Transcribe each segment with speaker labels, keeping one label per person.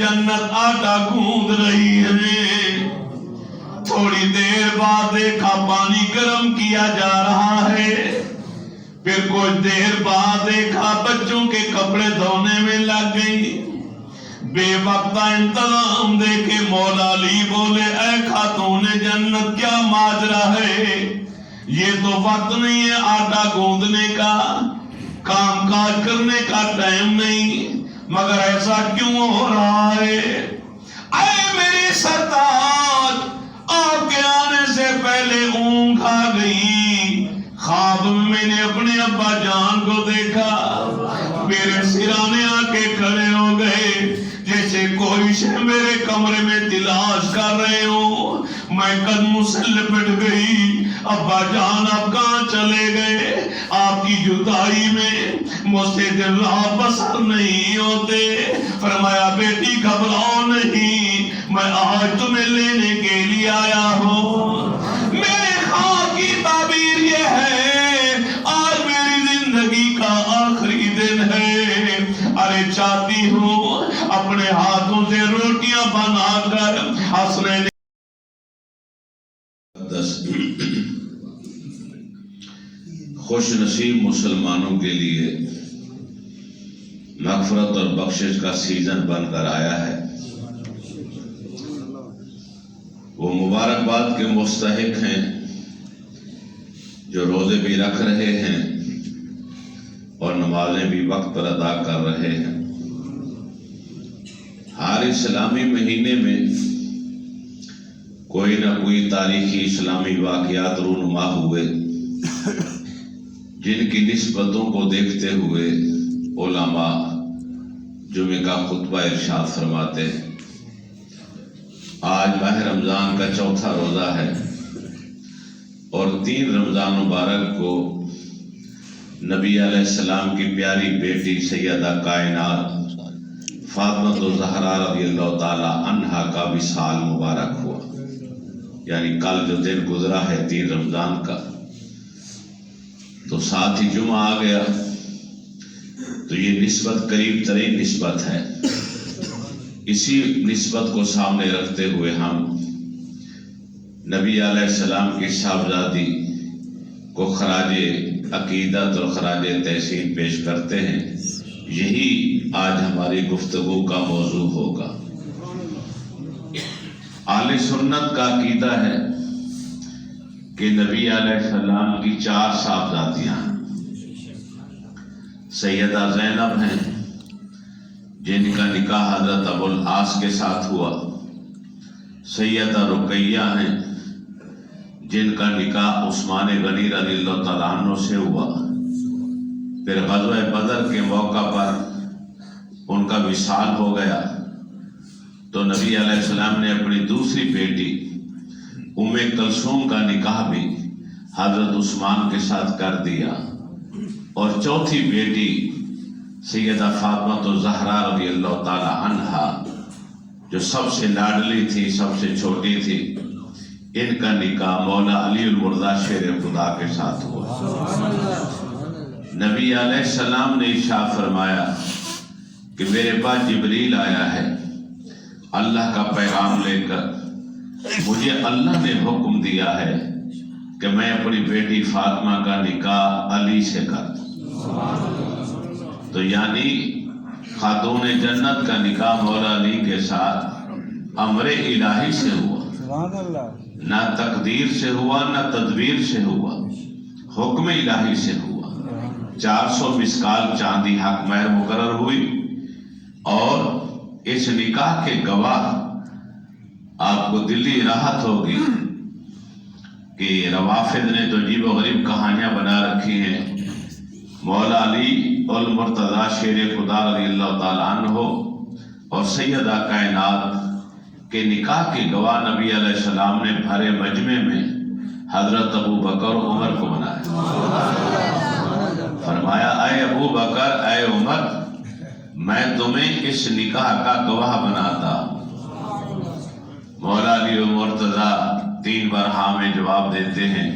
Speaker 1: جنت آٹا گوندھ رہی ہے. تھوڑی دیر بعد دیکھا پانی گرم کیا جا رہا ہے. پھر کچھ دیر بعد دیکھا بچوں کے کپڑے دھونے میں لگ گئی. بے وقتہ انتظام دیکھے مولا علی بولے اے خاتون جنت کیا ماجرا ہے؟ یہ تو وقت نہیں ہے آٹا گوندنے کا، کام کاج کرنے کا ٹائم نہیں، مگر ایسا کیوں ہو رہا ہے؟ اے میری سرتاج، آپ کے آنے سے پہلے اونگ آ گئی. خواب میں نے اپنے ابا جان کو دیکھا، میرے سرانے آ کے کھڑے ہو گئے جیسے کوئی شے میرے کمرے میں تلاش کر رہے ہو. میں قدموں سے لپٹ گئی. ابا جان آپ کہاں چلے گئے؟ آپ کی جدائی میں مجھ سے دن رات بسر نہیں ہوتے. فرمایا بیٹی گھبراؤ نہیں، میں آج تمہیں لینے کے لیے آیا ہوں. میرے خواب کی تعبیر یہ ہے آج میری زندگی کا آخری دن ہے. ارے چاہتی ہوں اپنے ہاتھوں سے روٹیاں بنا کر حسنین خوش نصیب مسلمانوں کے لیے مغفرت اور بخشش کا سیزن بن کر آیا ہے. وہ مبارکباد کے مستحق ہیں جو روزے بھی رکھ رہے ہیں اور نمازیں بھی وقت پر ادا کر رہے ہیں. ہر اسلامی مہینے میں کوئی نہ کوئی تاریخی اسلامی واقعات رونما ہوئے جن کی نسبتوں کو دیکھتے ہوئے علماء جمعہ کا خطبہ ارشاد فرماتے ہیں. آج ماہ رمضان کا چوتھا روزہ ہے اور 3 رمضان مبارک کو نبی علیہ السلام کی پیاری بیٹی سیدہ کائنات فاطمہ الزہرا رضی اللہ تعالی عنہا کا وصال مبارک ہوا. یعنی کل جو دن گزرا ہے 3 رمضان کا، تو ساتھ ہی جمعہ آ گیا، تو یہ نسبت قریب ترین نسبت ہے. اسی نسبت کو سامنے رکھتے ہوئے ہم نبی علیہ السلام کی صاحبزادی کو خراج عقیدت اور خراج تحسین پیش کرتے ہیں. یہی آج ہماری گفتگو کا موضوع ہوگا. اہل سنت کا عقیدہ ہے کہ نبی علیہ السلام کی 4 صاحبزادیاں ہیں. سیدہ زینب ہیں جن کا نکاح حضرت ابو العاص کے ساتھ ہوا. سیدہ رقیہ ہیں جن کا نکاح عثمان غنی رضی اللہ تعالیٰ عنہ سے ہوا. پھر غزوہ بدر کے موقع پر ان کا وصال ہو گیا تو نبی علیہ السلام نے اپنی دوسری بیٹی ام کلثوم کا نکاح بھی حضرت عثمان کے ساتھ کر دیا. اور چوتھی بیٹی سیدہ فاطمہ الزہرا رضی اللہ تعالی عنہا جو سب سے لاڈلی تھی، سب سے چھوٹی تھی، ان کا نکاح مولا علی المرضی شیر خدا کے ساتھ ہوا. نبی علیہ السلام نے ارشاد فرمایا کہ میرے پاس جبریل آیا ہے اللہ کا پیغام لے کر. مجھے اللہ نے حکم دیا ہے کہ میں اپنی بیٹی فاطمہ کا نکاح علی سے کر دوں. تو یعنی خاتون جنت کا نکاح مولا علی کے ساتھ امر الہی سے ہوا، نہ تقدیر سے ہوا نہ تدبیر سے ہوا، حکم الہی سے ہوا. 400 مسکال چاندی حق مہر مقرر ہوئی اور اس نکاح کے گواہ آپ کو دلی راحت ہوگی کہ روافض نے تو عجیب و غریب کہانیاں بنا رکھی ہیں. مولا علی المرتضی شیر خدا رضی اللہ تعالیٰ عنہ اور سیدہ کائنات کے نکاح کے گواہ نبی علیہ السلام نے بھرے مجمع میں حضرت ابو بکر و عمر کو بنایا. فرمایا اے ابو بکر اے عمر، میں تمہیں اس نکاح کا گواہ بناتا. مولا علی المرتضی 3 بار ہاں میں جواب دیتے ہیں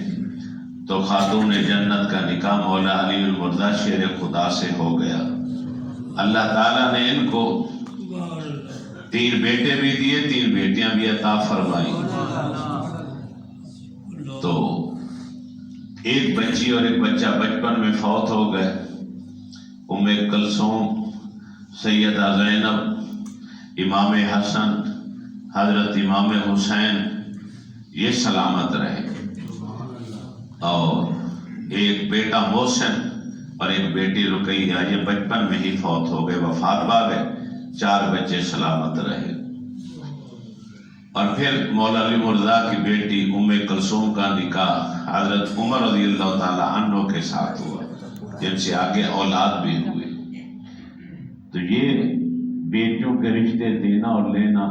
Speaker 1: تو خاتون جنت کا نکاح مولا علی المرضی شیر خدا سے ہو گیا. اللہ تعالیٰ نے ان کو 3 بیٹے بھی دیے، 3 بیٹیاں بھی عطا فرمائی. تو ایک بچی اور ایک بچہ بچپن میں فوت ہو گئے. ام کلثوم، سیدہ زینب، امام حسن، حضرت امام حسین یہ سلامت رہے، اور ایک بیٹا محسن اور ایک بیٹی رقیہ یہ بچپن میں ہی فوت ہو گئے، وفات پا گئے. 4 بچے سلامت رہے. اور پھر مولا علی مرزا کی بیٹی ام کلثوم کا نکاح حضرت عمر رضی اللہ تعالی عنہ کے ساتھ ہوا، جن سے آگے اولاد بھی ہوئے. تو یہ بیٹیوں کے رشتے دینا اور لینا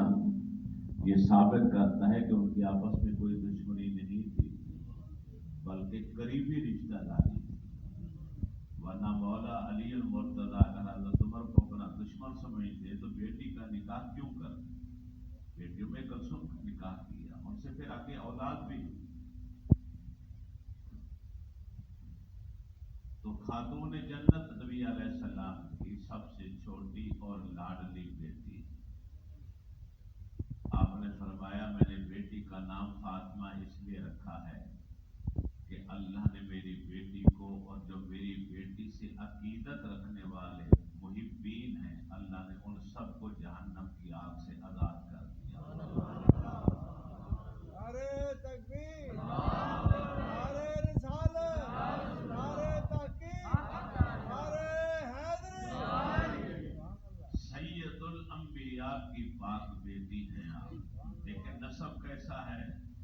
Speaker 1: یہ ثابت کرتا ہے کہ ان کی آپس میں کوئی دشمنی نہیں تھی، بلکہ قریبی رشتہ داری. ورنہ مولا علی المرتضیٰ اگر حضرت عمر کو اپنا دشمن سمجھتے تو بیٹی کا نکاح کیوں کر؟ بیٹیوں میں کلثوم کا نکاح کیا، ان سے پھر آگے اولاد بھی. تو خاتون جنت نبی علیہ السلام کی سب سے چھوٹی اور لاڈلی بیٹی. آپ نے فرمایا میں نے بیٹی کا نام فاطمہ اس لیے رکھا ہے کہ اللہ نے میری بیٹی کو اور جو میری بیٹی سے عقیدت رکھنے والے محبین ہیں، اللہ نے ان سب کو جہنم کی آگ سے آزاد کر دیا.
Speaker 2: نعرہ تکبیر، نعرہ رسالت، نعرہ تحقیق، نعرہ حیدری.
Speaker 1: سید الانبیاء کی پاک بیٹی ہیں آپ. لیکن نسب کیسا ہے،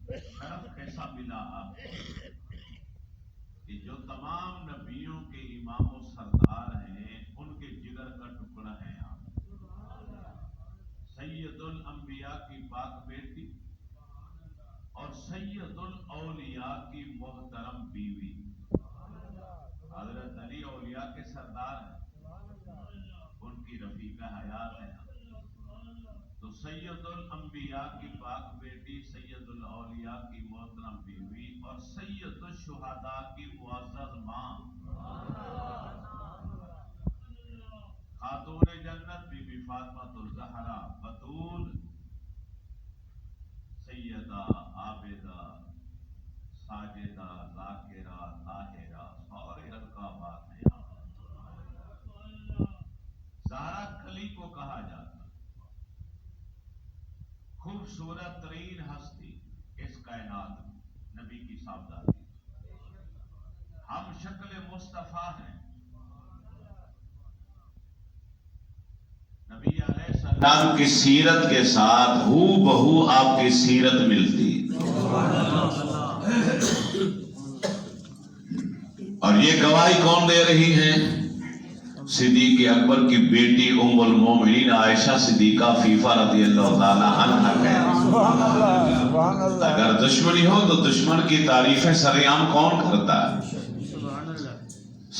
Speaker 1: شرف کیسا ملا آپ کو کہ جو تمام نبیوں کے امام و سردار ہیں ان کے جگر کا ٹکڑا ہے آپ. سید الانبیاء کی پاک بیٹی اور سید الاولیاء کی محترم بیوی. حضرت علی اولیاء کے سردار ہیں، ان کی رفیقہ حیات ہیں. تو سید الانبیاء کی پاک بیٹی، سید الاولیاء کی محترم بیوی اور سید الشہداء کی معزز ماں خاتون جنت بی بی فاطمہ الزہرا بتول، سیدہ عابدہ ساجدہ ذاکرہ طاہرہ، سارے القابات ہیں. زہرا کلی کو کہا جاتا، خوبصورت ترین ہستی اس کائنات میں، نبی کی صاحبزادی. ہم شکل مصطفیٰ ہیں. نبی علیہ السلام کی سیرت کے ساتھ ہو بہو آپ کی سیرت ملتی. اور یہ گواہی کون دے رہی ہے؟ صدیق اکبر کی بیٹی ام المومنین عائشہ صدیقہ عفیفہ رضی اللہ تعالی عنہا کہتے. اگر دشمنی ہو تو دشمن کی تعریفیں سرعام کون کرتا ہے؟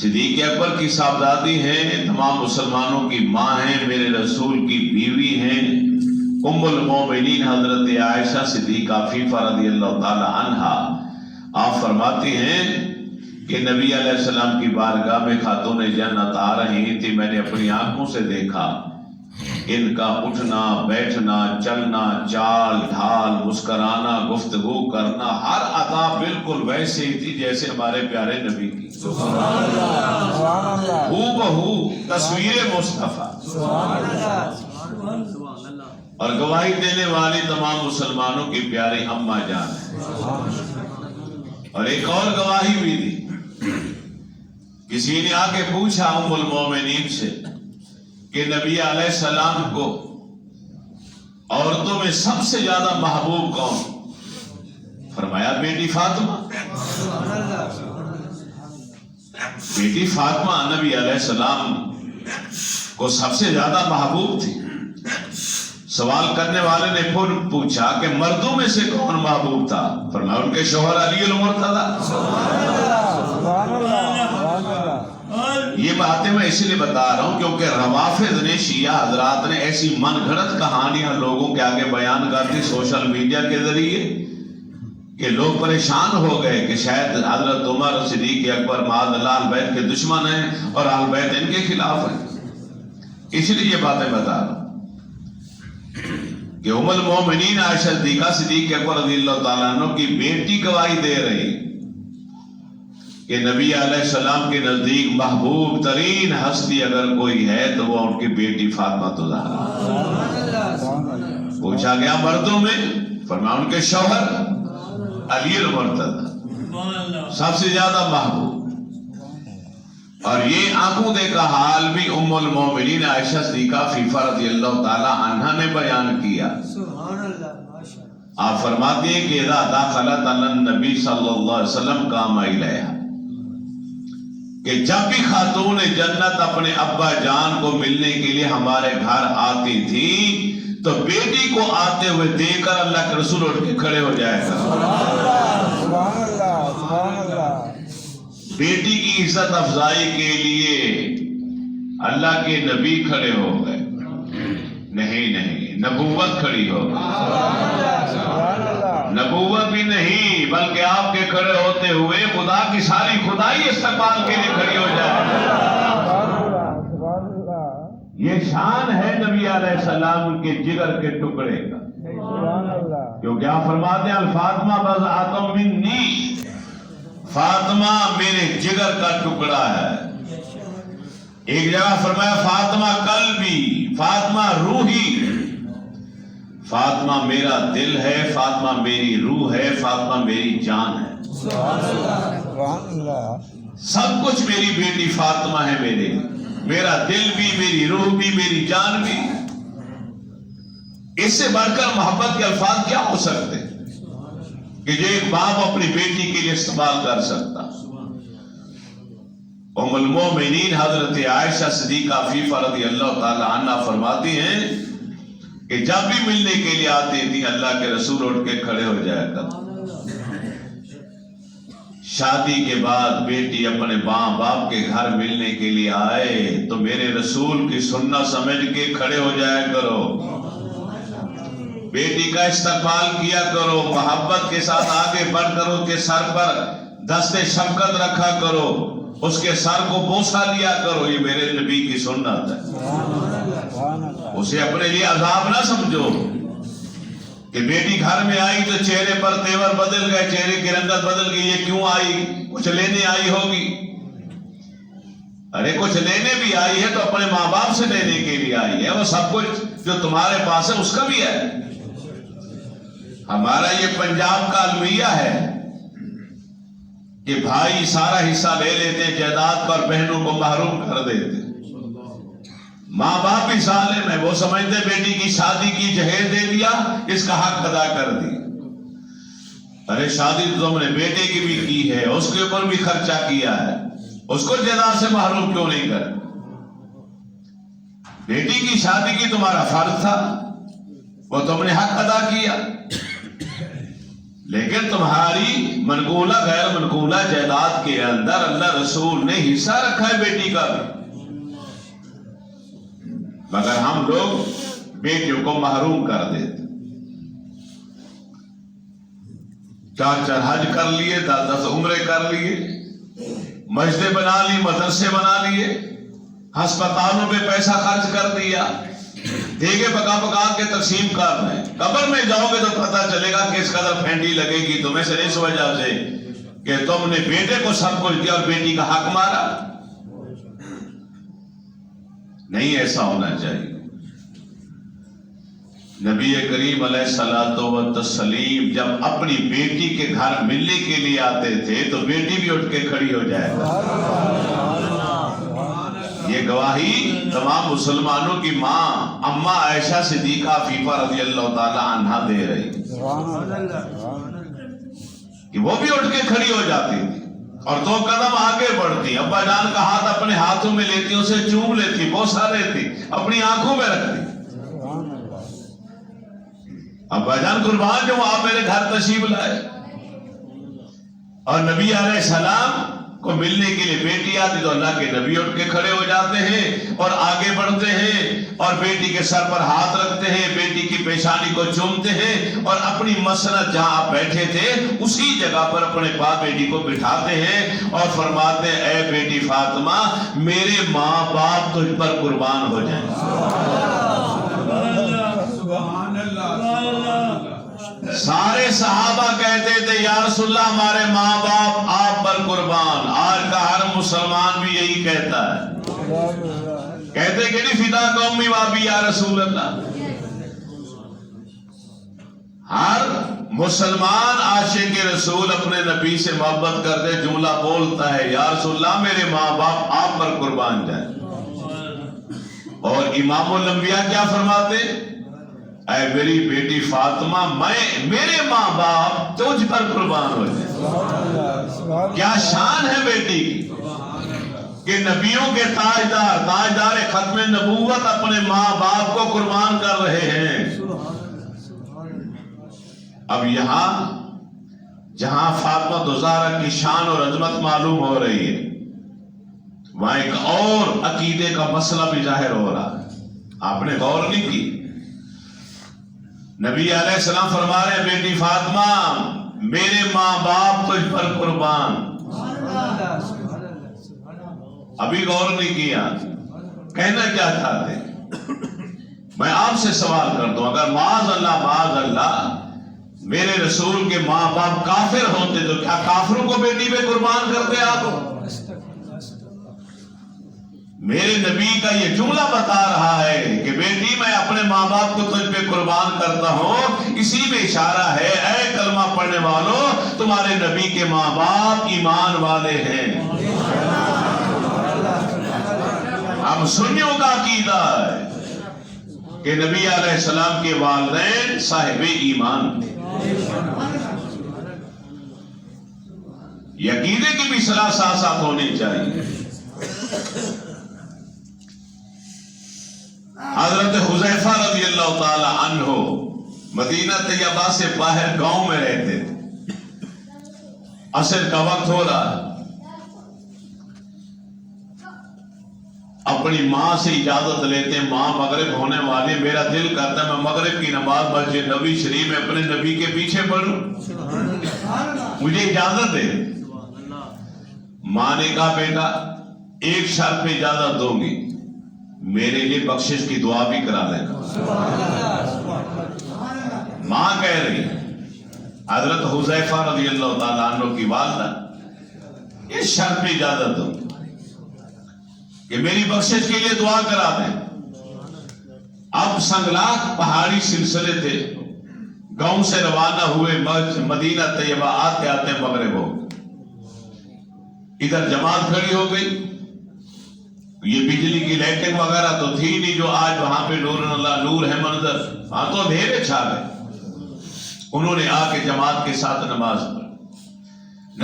Speaker 1: صدیق اکبر کی صاحبزادی ہیں، تمام مسلمانوں کی ماں ہیں، میرے رسول کی بیوی ہیں، ام المومنین حضرت عائشہ صدیقہ عفیفہ رضی اللہ تعالی عنہا. آپ فرماتی ہیں کہ نبی علیہ السلام کی بارگاہ میں خاتون جنت آ رہی تھی. میں نے اپنی آنکھوں سے دیکھا ان کا اٹھنا بیٹھنا چلنا چال ڈھال مسکرانا گفتگو کرنا ہر ادا بالکل ویسے ہی تھی جیسے ہمارے پیارے نبی کی. ہو بہو تصویر مصطفیٰ. اور گواہی دینے والی تمام مسلمانوں کی پیاری اماں جان ہے. اور ایک اور گواہی بھی دی. کسی نے آ کے پوچھا ام المومنین سے کہ نبی علیہ السلام کو عورتوں میں سب سے زیادہ محبوب کون؟ فرمایا بیٹی فاطمہ. بیٹی فاطمہ نبی علیہ السلام کو سب سے زیادہ محبوب تھی. سوال کرنے والے نے پھر پوچھا کہ مردوں میں سے کون محبوب تھا؟ فرمایا ان کے شوہر علی المرتضیٰ. یہ باتیں میں اس لیے بتا رہا ہوں کیونکہ روافض نے شیعہ حضرات نے ایسی من گھڑت کہانیاں لوگوں کے آگے بیان کرتی سوشل میڈیا کے ذریعے کہ لوگ پریشان ہو گئے کہ شاید حضرت عمر صدیق اکبر معاذ اللہ اہل بیت کے دشمن ہیں اور اہل بیت ان کے خلاف ہیں. اس لیے یہ باتیں بتا رہا ہوں. کہ ام المومنین عائشہ صدیقہ صدیق اکبر رضی اللہ تعالیٰ عنہ کی بیٹی گواہی دے رہی کہ نبی علیہ السلام کے نزدیک محبوب ترین ہستی اگر کوئی ہے تو وہ ان کی بیٹی فاطمہ زہرا۔ پوچھا گیا مردوں میں، فرمایا ان کے شوہر علی المرتضی سب سے زیادہ محبوب۔ اور یہ آنکھوں دیکھا حال بھی ام المومنین عائشہ صدیقہ فیفا رضی اللہ تعالی عنہا نے بیان کیا۔ آپ فرماتے ہیں کہ اذا دخلت علی النبی صلی اللہ علیہ وسلم قام الیہا، کہ جب بھی خاتون جنت اپنے ابا جان کو ملنے کے لیے ہمارے گھر آتی تھی تو بیٹی کو آتے ہوئے دیکھ کر اللہ کے رسول اٹھ کے کھڑے ہو جائے گا۔ بیٹی کی عزت افزائی کے لیے اللہ کے نبی کھڑے ہو گئے، نہیں نبوت کھڑی ہو گئی، نبوت بھی نہیں بلکہ آپ کے کھڑے ہوتے ہوئے خدا کی ساری خدائی استقبال کے لیے کھڑی ہو جائے۔ یہ شان ہے نبی علیہ السلام کے جگر کے ٹکڑے کا، کیونکہ آپ فرماتے ہیں الفاطمہ بضعۃ منی، فاطمہ میرے جگر کا ٹکڑا ہے۔ ایک جگہ فرمایا فاطمہ قلبی، فاطمہ روحی، فاطمہ میرا دل ہے، فاطمہ میری روح ہے، فاطمہ میری جان ہے۔ سب کچھ میری بیٹی فاطمہ ہے، میرا دل بھی، میری روح بھی، میری جان بھی۔ اس سے بڑھ کر محبت کے الفاظ کیا ہو سکتے کہ جو ایک باپ اپنی بیٹی کے لیے استعمال کر سکتا۔ ام المومنین حضرت عائشہ صدیقہ فیفا رضی اللہ تعالی عنہ فرماتی ہیں کہ جب بھی ملنے کے لیے آتی تھی اللہ کے رسول اٹھ کے کھڑے ہو جایا کرتے۔ شادی کے بعد بیٹی اپنے ماں باپ کے گھر ملنے کے لیے آئے تو میرے رسول کی سنت سمجھ کے کھڑے ہو جایا کرو، بیٹی کا استقبال کیا کرو، محبت کے ساتھ آگے بڑھ کر اس کے سر پر دست شفقت رکھا کرو، اس کے سر کو بوسہ لیا کرو۔ یہ میرے نبی کی سنت ہے۔ اسے اپنے لیے عذاب نہ سمجھو کہ بیٹی گھر میں آئی تو چہرے پر تیور بدل گئے، چہرے کی رنگت بدل گئی، یہ کیوں آئی؟ کچھ لینے آئی ہوگی۔ ارے کچھ لینے بھی آئی ہے تو اپنے ماں باپ سے لینے کے لیے آئی ہے، وہ سب کچھ جو تمہارے پاس ہے اس کا بھی ہے۔ ہمارا یہ پنجاب کا المیہ ہے کہ بھائی سارا حصہ لے لیتے جائیداد کا اور بہنوں کو محروم کر دیتے۔ ماں باپ بھی ظالم ہے، وہ سمجھتے بیٹی کی شادی کی جہیز دے دیا، اس کا حق ادا کر دی۔ ارے شادی تو تم نے بیٹے کی بھی کی ہے، اس کے اوپر بھی خرچہ کیا ہے، اس کو جائیداد سے محروم کیوں نہیں کر؟ بیٹی کی شادی کی تمہارا فرض تھا، وہ تم نے حق ادا کیا، لیکن تمہاری منقولہ غیر منقولہ جائیداد کے اندر اللہ رسول نے حصہ رکھا ہے بیٹی کا بھی، مگر ہم لوگ بیٹیوں کو محروم کر دیتے۔ 4 حج کر لیے، 10 عمرے کر لیے، مسجدیں بنا لی، مدرسے بنا لیے، ہسپتالوں پہ پیسہ خرچ کر دیا، دیگے پکا پکا کے تقسیم کر رہے ہیں۔ قبر میں جاؤ گے تو پتہ چلے گا کہ اس قدر پھینڈی لگے گی تمہیں سے اس وجہ سے کہ تم نے بیٹے کو سب کچھ دیا اور بیٹی کا حق مارا۔ نہیں ایسا ہونا چاہیے۔ نبی کریم علیہ الصلوۃ والتسلیم جب اپنی بیٹی کے گھر ملنے کے لیے آتے تھے تو بیٹی بھی اٹھ کے کھڑی ہو جائے گا۔ یہ گواہی تمام مسلمانوں کی ماں اماں عائشہ صدیقہ فیفا رضی اللہ تعالی عنہا دے رہی کہ وہ بھی اٹھ کے کھڑی ہو جاتی تھی اور 2 قدم آگے بڑھتی، ابا جان کا ہاتھ اپنے ہاتھوں میں لیتی، اسے چوم لیتی، بوسہ لیتی، اپنی آنکھوں میں رکھتی۔ ابا جان قربان جو آپ میرے گھر تشریف لائے، اور نبی علیہ السلام کو ملنے کے لیے بیٹی آتی تو اللہ کے نبی اٹھ کے کھڑے ہو جاتے ہیں اور آگے بڑھتے ہیں اور بیٹی کے سر پر ہاتھ رکھتے ہیں، بیٹی کی پیشانی کو چومتے ہیں اور اپنی مسند جہاں آپ بیٹھے تھے اسی جگہ پر اپنے باپ بیٹی کو بٹھاتے ہیں اور فرماتے ہیں اے بیٹی فاطمہ میرے ماں باپ تجھ پر قربان ہو جائیں۔ سارے صحابہ کہتے تھے یا رسول اللہ ہمارے ماں باپ آپ پر قربان. آج کا ہر مسلمان بھی یہی کہتا ہے. کہتے کہ نہیں فدا قومی وابی یا رسول اللہ. ہر مسلمان عاشق رسول اپنے نبی سے محبت کرتے جملہ بولتا ہے یا رسول اللہ میرے ماں باپ آپ پر قربان جائیں. اور امام الانبیاء کیا فرماتے؟ اے میری بیٹی فاطمہ میرے ماں باپ تجھ پر قربان ہو جائیں. کیا شان ہے بیٹی کی کہ نبیوں کے تاجدار ختم نبوت اپنے ماں باپ کو قربان کر رہے ہیں. اب یہاں جہاں فاطمہ زہرا کی شان اور عظمت معلوم ہو رہی ہے وہاں ایک اور عقیدے کا مسئلہ بھی ظاہر ہو رہا ہے. آپ نے غور نہیں کی؟ نبی علیہ السلام فرما رہے ہیں بیٹی فاطمہ میرے ماں باپ تجھ پر قربان. ابھی غور نہیں کیا کہنا کیا چاہتے؟ میں آپ سے سوال کرتا ہوں اگر معاذ اللہ میرے رسول کے ماں باپ کافر ہوتے تو کیا کافروں کو بیٹی پہ قربان کرتے آپ؟ میرے نبی کا یہ جملہ بتا رہا ہے کہ بیٹی میں اپنے ماں باپ کو تجھ پہ قربان کرتا ہوں. اسی میں اشارہ ہے اے کلمہ پڑھنے والوں تمہارے نبی کے ماں باپ ایمان والے ہیں. اب سنیوں کا عقیدہ ہے کہ نبی علیہ السلام کے والدین صاحب ایمان. یہ عقیدے کی بھی صلاح ساتھ ساتھ ہونی چاہیے. حضرت حذیفہ رضی اللہ تعالی عنہ مدینہ طیبہ سے باہر گاؤں میں رہتے تھے. عصر کا وقت ہو رہا ہے. اپنی ماں سے اجازت لیتے ہیں ماں مغرب ہونے والی میرا دل کرتا ہے میں مغرب کی نماز مسجد نبی شریف میں اپنے نبی کے پیچھے پڑھوں مجھے اجازت دے. ماں نے کہا بیٹا ایک شرط پہ اجازت دوں گی میرے لیے بخشش کی دعا بھی کرا لینا. ماں کہہ رہی حضرت حذیفہ رضی اللہ تعالیٰ عنہ کی والدہ اس شرط پہ اجازت دوں کہ میری بخشش کے لیے دعا کرا دیں. اب سنگلاخ پہاڑی سلسلے تھے. گاؤں سے روانہ ہوئے مدینہ طیبہ آتے آتے مغرب ہو. ادھر جماعت کھڑی ہو گئی. یہ بجلی کی لائٹنگ وغیرہ تو تھی نہیں جو آج وہاں پہ نور ہے منظر. وہاں تو اندھیرے چھا گئے. انہوں نے آ کے جماعت کے ساتھ نماز پڑھی.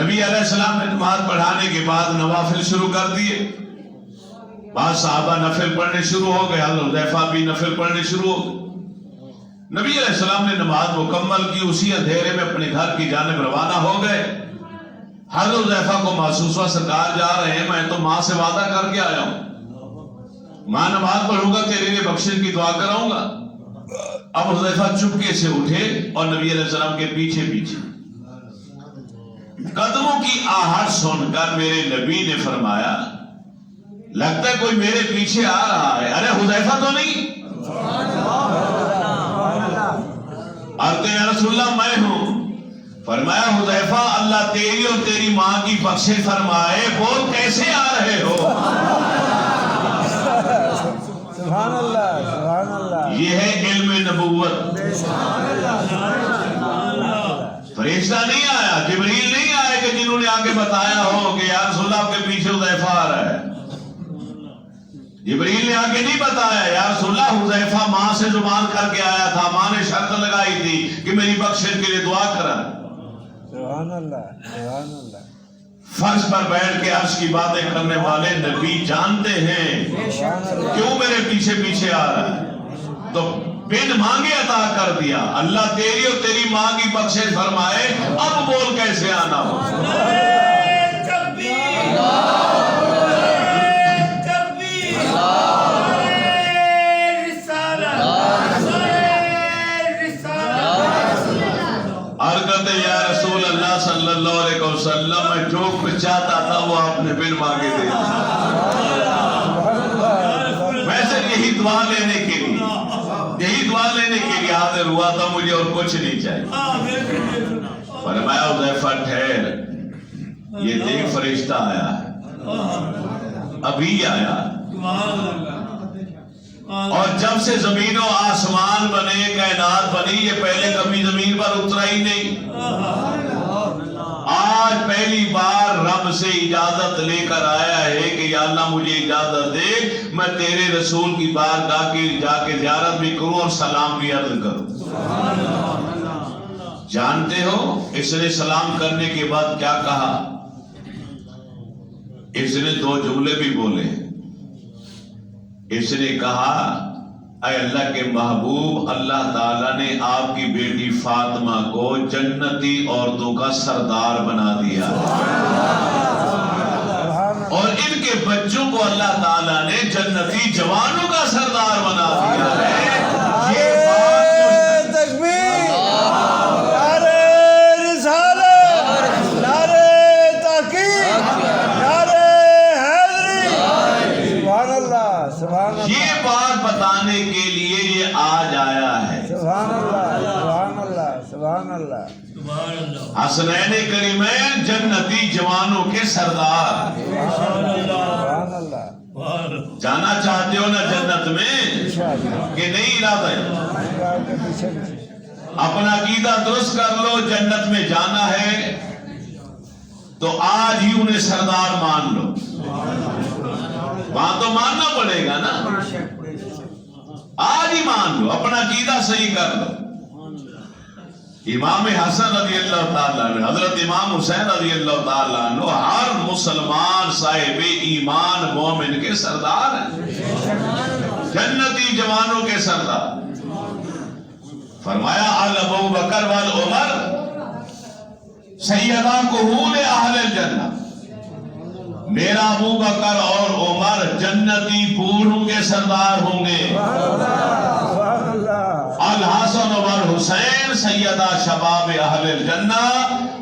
Speaker 1: نبی علیہ السلام نے نماز پڑھانے کے بعد نوافل شروع کر دیے. بعض صحابہ نفل پڑھنے شروع ہو گئے. حضرت حذیفہ بھی نفل پڑھنے شروع ہو گئے. نبی علیہ السلام نے نماز مکمل کی. اسی اندھیرے میں اپنے گھر کی جانب روانہ ہو گئے. حضرت حذیفہ کو محسوس ہوا سرکار جا رہے ہیں میں تو ماں سے وعدہ کر کے آیا ہوں ماں نماز پڑھوں گا تیرے لیے بخشش کی دعا کراؤں گا. اب حذیفہ چپکے سے اٹھے اور نبی علیہ السلام کے پیچھے پیچھے. قدموں کی آہٹ سن کر میرے نبی نے فرمایا لگتا ہے کوئی میرے پیچھے آ رہا ہے. ارے حذیفہ تو نہیں؟ ارے یا رسول اللہ میں ہوں. فرمایا حذیفہ اللہ تیری اور تیری ماں کی بخشش فرمائے بول کیسے آ رہے ہو؟
Speaker 2: سبحان اللہ سبحان اللہ.
Speaker 1: یہ ہے علم نبوت. فرشتہ نہیں آیا جبریل نہیں آئے کہ جنہوں نے آگے بتایا ہو کہ یا رسول اللہ آپ کے پیچھے حذیفہ آ رہا ہے. جبریل نے آگے نہیں بتایا یا رسول اللہ حذیفہ ماں سے زبان کر کے آیا تھا. ماں نے شرط لگائی تھی کہ میری بخشش کے لیے دعا کرا.
Speaker 2: سبحان اللہ سبحان اللہ.
Speaker 1: فرش پر بیٹھ کے عرش کی باتیں کرنے والے نبی جانتے ہیں کیوں میرے پیچھے پیچھے آ رہا ہے. تو بن مانگے عطا کر دیا. اللہ تیری اور تیری ماں کی بخشش فرمائے اب بول کیسے آنا ہو. یا رسول اللہ صلی اللہ علیہ وسلم میں جو کچھ چاہتا تھا وہ آپ نے بن مانگے دے دیا. میں سے یہی دعا لینے کے لیے حاضر ہوا تھا مجھے اور کچھ نہیں چاہیے. فرمایا حذیفہ ٹھہر، یہ دیکھ فرشتہ آیا ہے، ابھی آیا. اور جب سے زمین و آسمان بنے، کائنات بنی، یہ پہلے کبھی زمین پر اترا ہی نہیں. آج پہلی بار رب سے اجازت لے کر آیا ہے کہ یا اللہ مجھے اجازت دے میں تیرے رسول کی بارگاہ کی جا کے زیارت بھی کروں اور سلام بھی عرض کروں. جانتے ہو اس نے سلام کرنے کے بعد کیا کہا؟ اس نے دو جملے بھی بولے. اس نے کہا اے اللہ کے محبوب، اللہ تعالیٰ نے آپ کی بیٹی فاطمہ کو جنتی عورتوں کا سردار بنا دیا اور ان کے بچوں کو اللہ تعالیٰ نے جنتی جوانوں کا سردار بنا دیا ہے. یہ بات بتانے کے لیے یہ آج آیا ہے.
Speaker 2: سبحان اللہ، سبحان اللہ، سبحان اللہ.
Speaker 1: حسنین کریمین جنتی جوانوں کے سردار.
Speaker 2: سبحان اللہ.
Speaker 1: جانا چاہتے ہو نا جنت میں کہ نہیں ارادہ ہے؟ اپنا عقیدہ درست کر لو، جنت میں جانا ہے تو آج ہی انہیں سردار مان لو. وہاں تو ماننا پڑے گا نا، آج ہی مان لو، اپنا عقیدہ صحیح کر لو. امام حسن رضی اللہ تعالیٰ عنہ، حضرت امام حسین رضی اللہ تعالیٰ عنہ ہر مسلمان صاحب ایمان مومن کے سردار ہیں، جنتی جوانوں کے سردار. فرمایا ابو بکر والعمر سیدہ کہول اہل الجنہ، میرا ابو بکر اور عمر جنتی بوڑھوں کے سردار ہوں گے. الحسن اور حسین سیدہ شباب اہل الجنہ،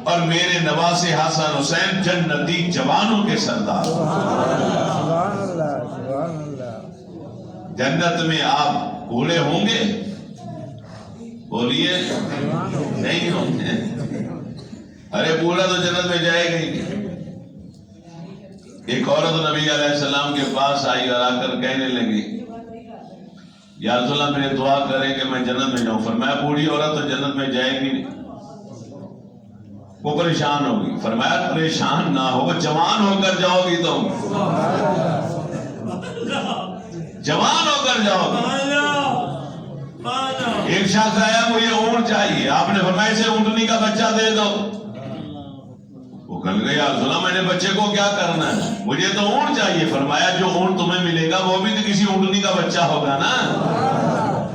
Speaker 1: اور میرے نواسے حسن حسین جنتی جوانوں کے سردار. جنت میں آپ بوڑھے ہوں گے؟ بولیے نہیں ہوں گے. ارے بوڑھا تو جنت میں جائے گا ہی. ایک عورت نبی علیہ السلام کے پاس آئی اور آ کر کہنے لگی یا رسول اللہ میرے دعا کریں کہ میں جنت میں جاؤں. فرمایا بوڑھی عورت تو جنت میں جائے گی نہیں، وہ پریشان ہوگی. فرمایا پریشان نہ ہو، جوان ہو کر جاؤ گی تو جوان ہو کر جاؤ گی. ایک شخص آیا مجھے اونٹ چاہیے، آپ نے فرمایا اسے اونٹنی کا بچہ دے دو. وہ کہنے لگا یا رسول اللہ میں نے بچے کو کیا کرنا ہے، مجھے تو اونٹ چاہیے. فرمایا جو اونٹ تمہیں ملے گا وہ بھی تو کسی اونٹنی کا بچہ ہوگا نا.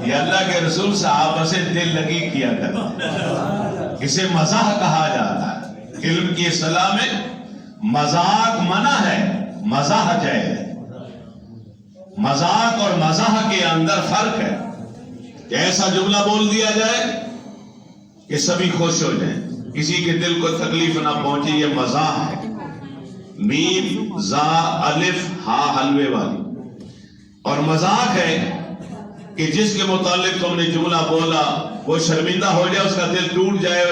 Speaker 1: یہ اللہ کے رسول صحابہ سے دل لگی کیا کرتا. اسے مزاح کہا جاتا ہے. علم کی اصطلاح میں مذاق منع ہے، مزاح جائز ہے. مذاق اور مزاح کے اندر فرق ہے کہ ایسا جملہ بول دیا جائے کہ سبھی خوش ہو جائیں، کسی کے دل کو تکلیف نہ پہنچے، یہ مزاح ہے. میم زا الف ہا حلوے والی. اور مذاق ہے کہ جس کے متعلق تم نے جملہ بولا وہ شرمندہ ہو جائے، اس کا دل ٹوٹ جائے،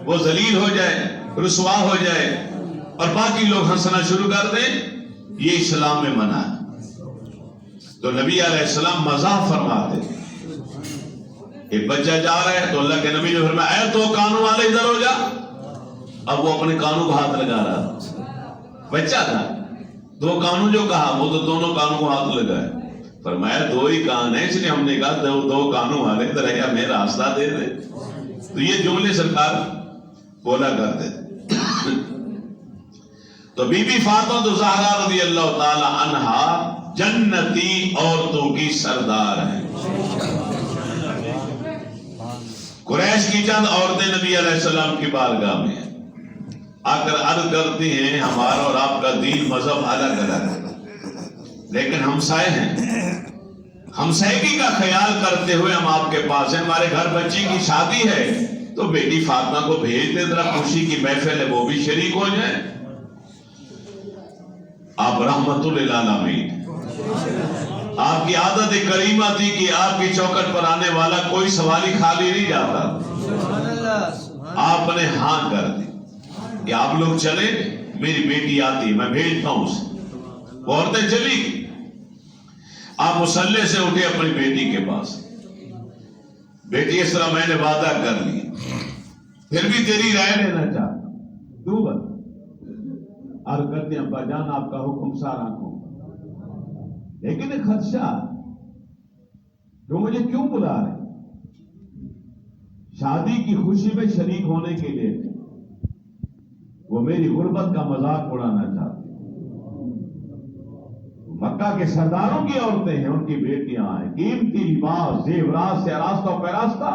Speaker 1: وہ ذلیل ہو جائے، رسوا ہو جائے اور باقی لوگ ہنسنا شروع کر دیں. یہ اسلام میں منع ہے. تو نبی علیہ السلام مزاح فرماتے. ایک بچہ جا رہا ہے تو اللہ کے نبی نے فرمایا اے تو کانوں والے ادھر ہو جا. اب وہ اپنے کانوں کو ہاتھ لگا رہا تھا، بچہ تھا. دو کانوں جو کہا وہ تو دونوں کانوں کو ہاتھ لگائے. فرمایا دو ہی کان ہیں، اس لیے ہم نے کہا دو کانوں والے دریا میں راستہ دے دے. تو یہ جملے سرکار بولا کرتے. تو بی بی فاطمہ زہرا رضی اللہ تعالی عنہا جنتی عورتوں کی سردار ہیں. قریش کی چند عورتیں نبی علیہ السلام کی بارگاہ میں آ کر عرض کرتی ہیں ہمارا اور آپ کا دین مذہب الگ الگ ہے، لیکن ہمسائے ہیں، ہمسائیگی کا خیال کرتے ہوئے ہم آپ کے پاس ہیں. ہمارے گھر بچی کی شادی ہے تو بیٹی فاطمہ کو بھیج دے، ذرا خوشی کی محفل ہے وہ بھی شریک ہو جائیں. آپ رحمت للعالمین آپ کی عادت کریمہ تھی کہ آپ کی چوکٹ پر آنے والا کوئی سوالی خالی نہیں جاتا. آپ نے ہاں کر دی کہ آپ لوگ چلے، میری بیٹی آتی میں بھیجتا ہوں اسے. وہ عورتیں چلی گئی. آپ مصلے سے اٹھے اپنی بیٹی کے پاس. بیٹی اس طرح میں نے وعدہ کر لیا، پھر بھی تیری رائے لینا چاہتا ہوں. تو بتا. عرض کرتے ہیں ابا جان آپ کا حکم سارا کو، لیکن ایک خدشہ جو مجھے کیوں بلا رہے؟ شادی کی خوشی میں شریک ہونے کے لیے وہ میری غربت کا مذاق اڑانا چاہتے. مکہ کے سرداروں کی عورتیں ہیں، ان کی بیٹیاں ہیں، قیمتی لباس زیورات سے آراستہ و پیراستہ،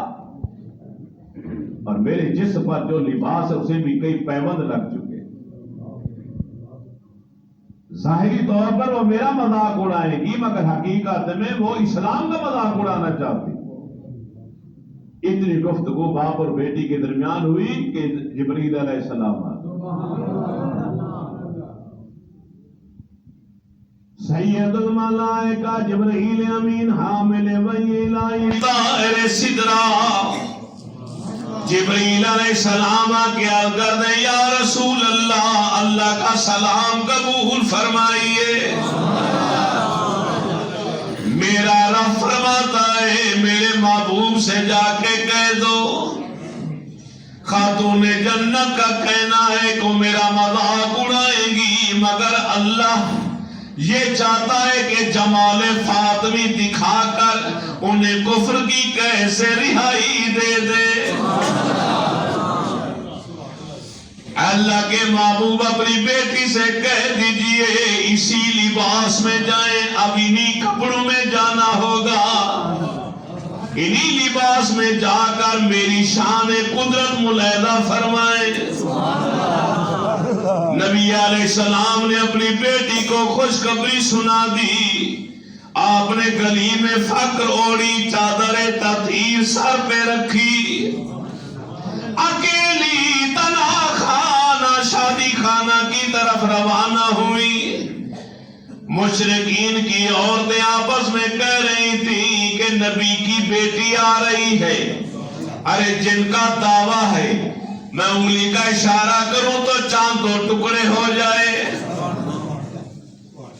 Speaker 1: اور میرے جسم پر جو لباس ہے اسے بھی کئی پیوند لگ چکے. ظاہری طور پر وہ میرا مذاق اڑائے گی، مگر حقیقت میں وہ اسلام کا مذاق اڑانا چاہتی. اتنی گفتگو باپ اور بیٹی کے درمیان ہوئی کہ جبریل علیہ السلام آئے. سید الملائکہ جبرائیل امین حامل وحی الہی طائر صدرا. جبریل علیہ السلام کیا کر دیں یا رسول اللہ، اللہ کا سلام قبول فرمائیے. میرا رب فرماتا ہے میرے محبوب سے جا کے کہہ دو خاتون جنت کا کہنا ہے کہ میرا مذاق اڑائیں گی، مگر اللہ یہ چاہتا ہے کہ جمال فاطمی دکھا کر انہیں کفر کی کیسے رہائی دے دے. اللہ کے محبوب اپنی بیٹی سے کہہ دیجئے اسی لباس میں جائیں، اب انہی کپڑوں میں جانا ہوگا. انہی لباس میں جا کر میری شان قدرت ملاحظہ فرمائیں. نبی علیہ السلام نے اپنی بیٹی کو خوشخبری سنا دی. آپ نے گلی میں فخر اوڑی، چادر تطہیر سر پہ رکھی، اکیلی تنہا خانہ شادی خانہ کی طرف روانہ ہوئی. مشرکین کی عورتیں آپس میں کہہ رہی تھیں کہ نبی کی بیٹی آ رہی ہے. ارے جن کا دعویٰ ہے میں انگلی کا اشارہ کروں تو چاند دو ٹکڑے ہو جائے.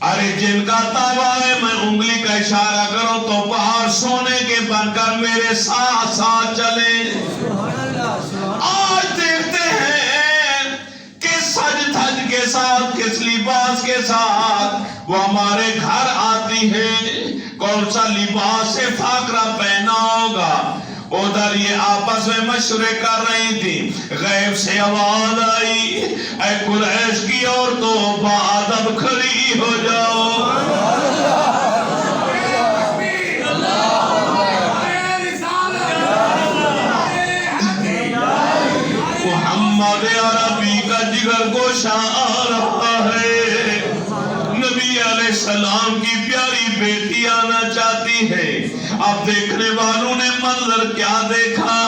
Speaker 1: ارے جن کا دعویٰ ہے میں انگلی کا اشارہ کروں تو پہاڑ سونے کے بن کر میرے ساتھ ساتھ چلے. آج دیکھتے ہیں کہ سج دھج کے ساتھ، کس لباس کے ساتھ وہ ہمارے گھر آتی ہے. کون سا لباس سے فاقرہ پہنا ہوگا. ادھر یہ آپس میں مشورے کر رہی تھی. غیب سے آواز آئی اے قریش کی عورتوں بادب کھڑی ہو جاؤ. محمد عربی کا جگر گوشہ آ رہا ہے. نبی علیہ السلام کی پیاری بیٹی آنا چاہتی ہے. اب دیکھنے والوں نے منظر کیا دیکھا؟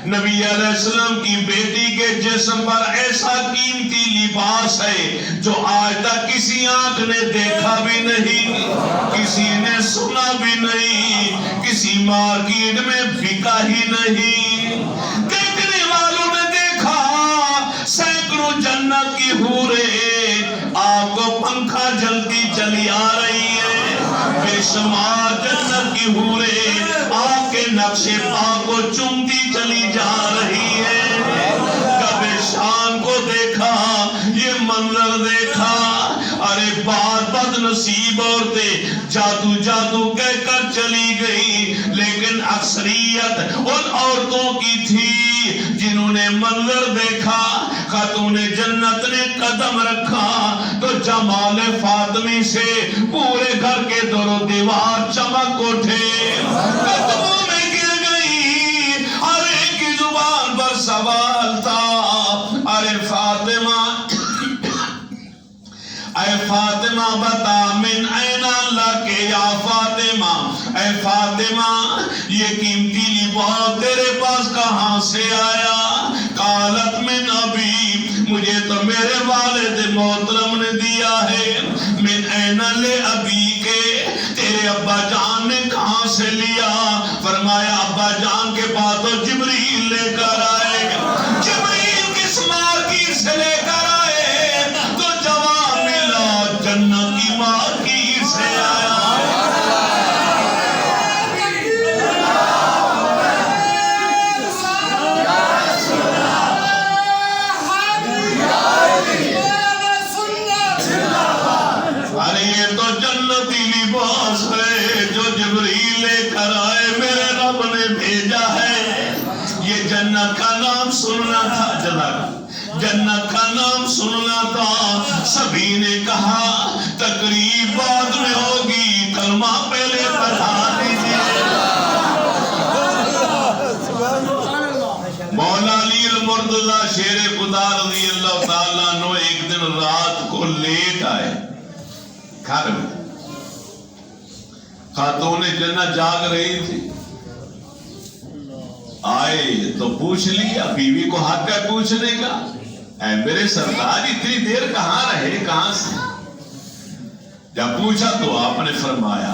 Speaker 1: نبی علیہ السلام کی بیٹی کے جسم پر ایسا قیمتی لباس ہے جو آج تک کسی آنکھ نے دیکھا بھی نہیں، کسی نے سنا بھی نہیں، کسی مارکیٹ میں بکا ہی نہیں. دیکھنے والوں نے دیکھا سینکڑوں جنت کی حوریں آپ کو پنکھا جلتی چلی آ رہی ہے. بے شمار جنت کی حوریں آپ کے نقش پا کو چومتی چلی جا رہی ہے. کبھی شان کو دیکھا، یہ منظر دیکھا. ارے بات بد نصیب عورتیں جادو جادو کہہ کر چلی گئی، لیکن اکثریت ان عورتوں کی تھی جنہوں نے منظر دیکھا. خاتون جنت نے قدم رکھا تو جمال فاطمی سے پورے گھر کے در و دیوار چمک اٹھے. قدموں میں گر گئی. ہر ایک کی زبان پر سوال تھا، ارے فاطمہ، اے فاطمہ بتا من این اللہ کے یا فاطمہ، اے فاطمہ یہ قیمتی لباس تیرے پاس کہاں سے آیا؟ قالت من ابی، مجھے تو میرے والد محترم نے دیا ہے. من این لے ابی کے، میرے ابا جان نے کہاں سے لیا؟ فرمایا ابا جان کے پاس تو جبریل لے کر آئے گا۔ جبریل کس مارکی سے لے کر آئے تو جواب ملا جنت کی مارکی سے آیا۔ ارے یہ تو جنتی لباس ہے جو جبریل لے کر آئے، میرے رب نے بھیجا ہے۔ یہ جنت کا نام سننا تھا، جنت کا نام سننا تھا۔ سبھی نے کہا تقریب بعد میں ہوگی، کلمہ پہلے پڑھا دیجیے۔ مولا علی المرتضی شیر خدا رضی اللہ تعالیٰ عنہ ایک دن رات کو لیٹ آئے گھر میں۔ خاتون جنت جاگ رہی تھی، آئے تو پوچھ لیا، بیوی کو حق ہے پوچھنے کا، اے میرے سردار اتنی دیر کہاں رہے، کہاں سے؟ جب پوچھا تو آپ نے فرمایا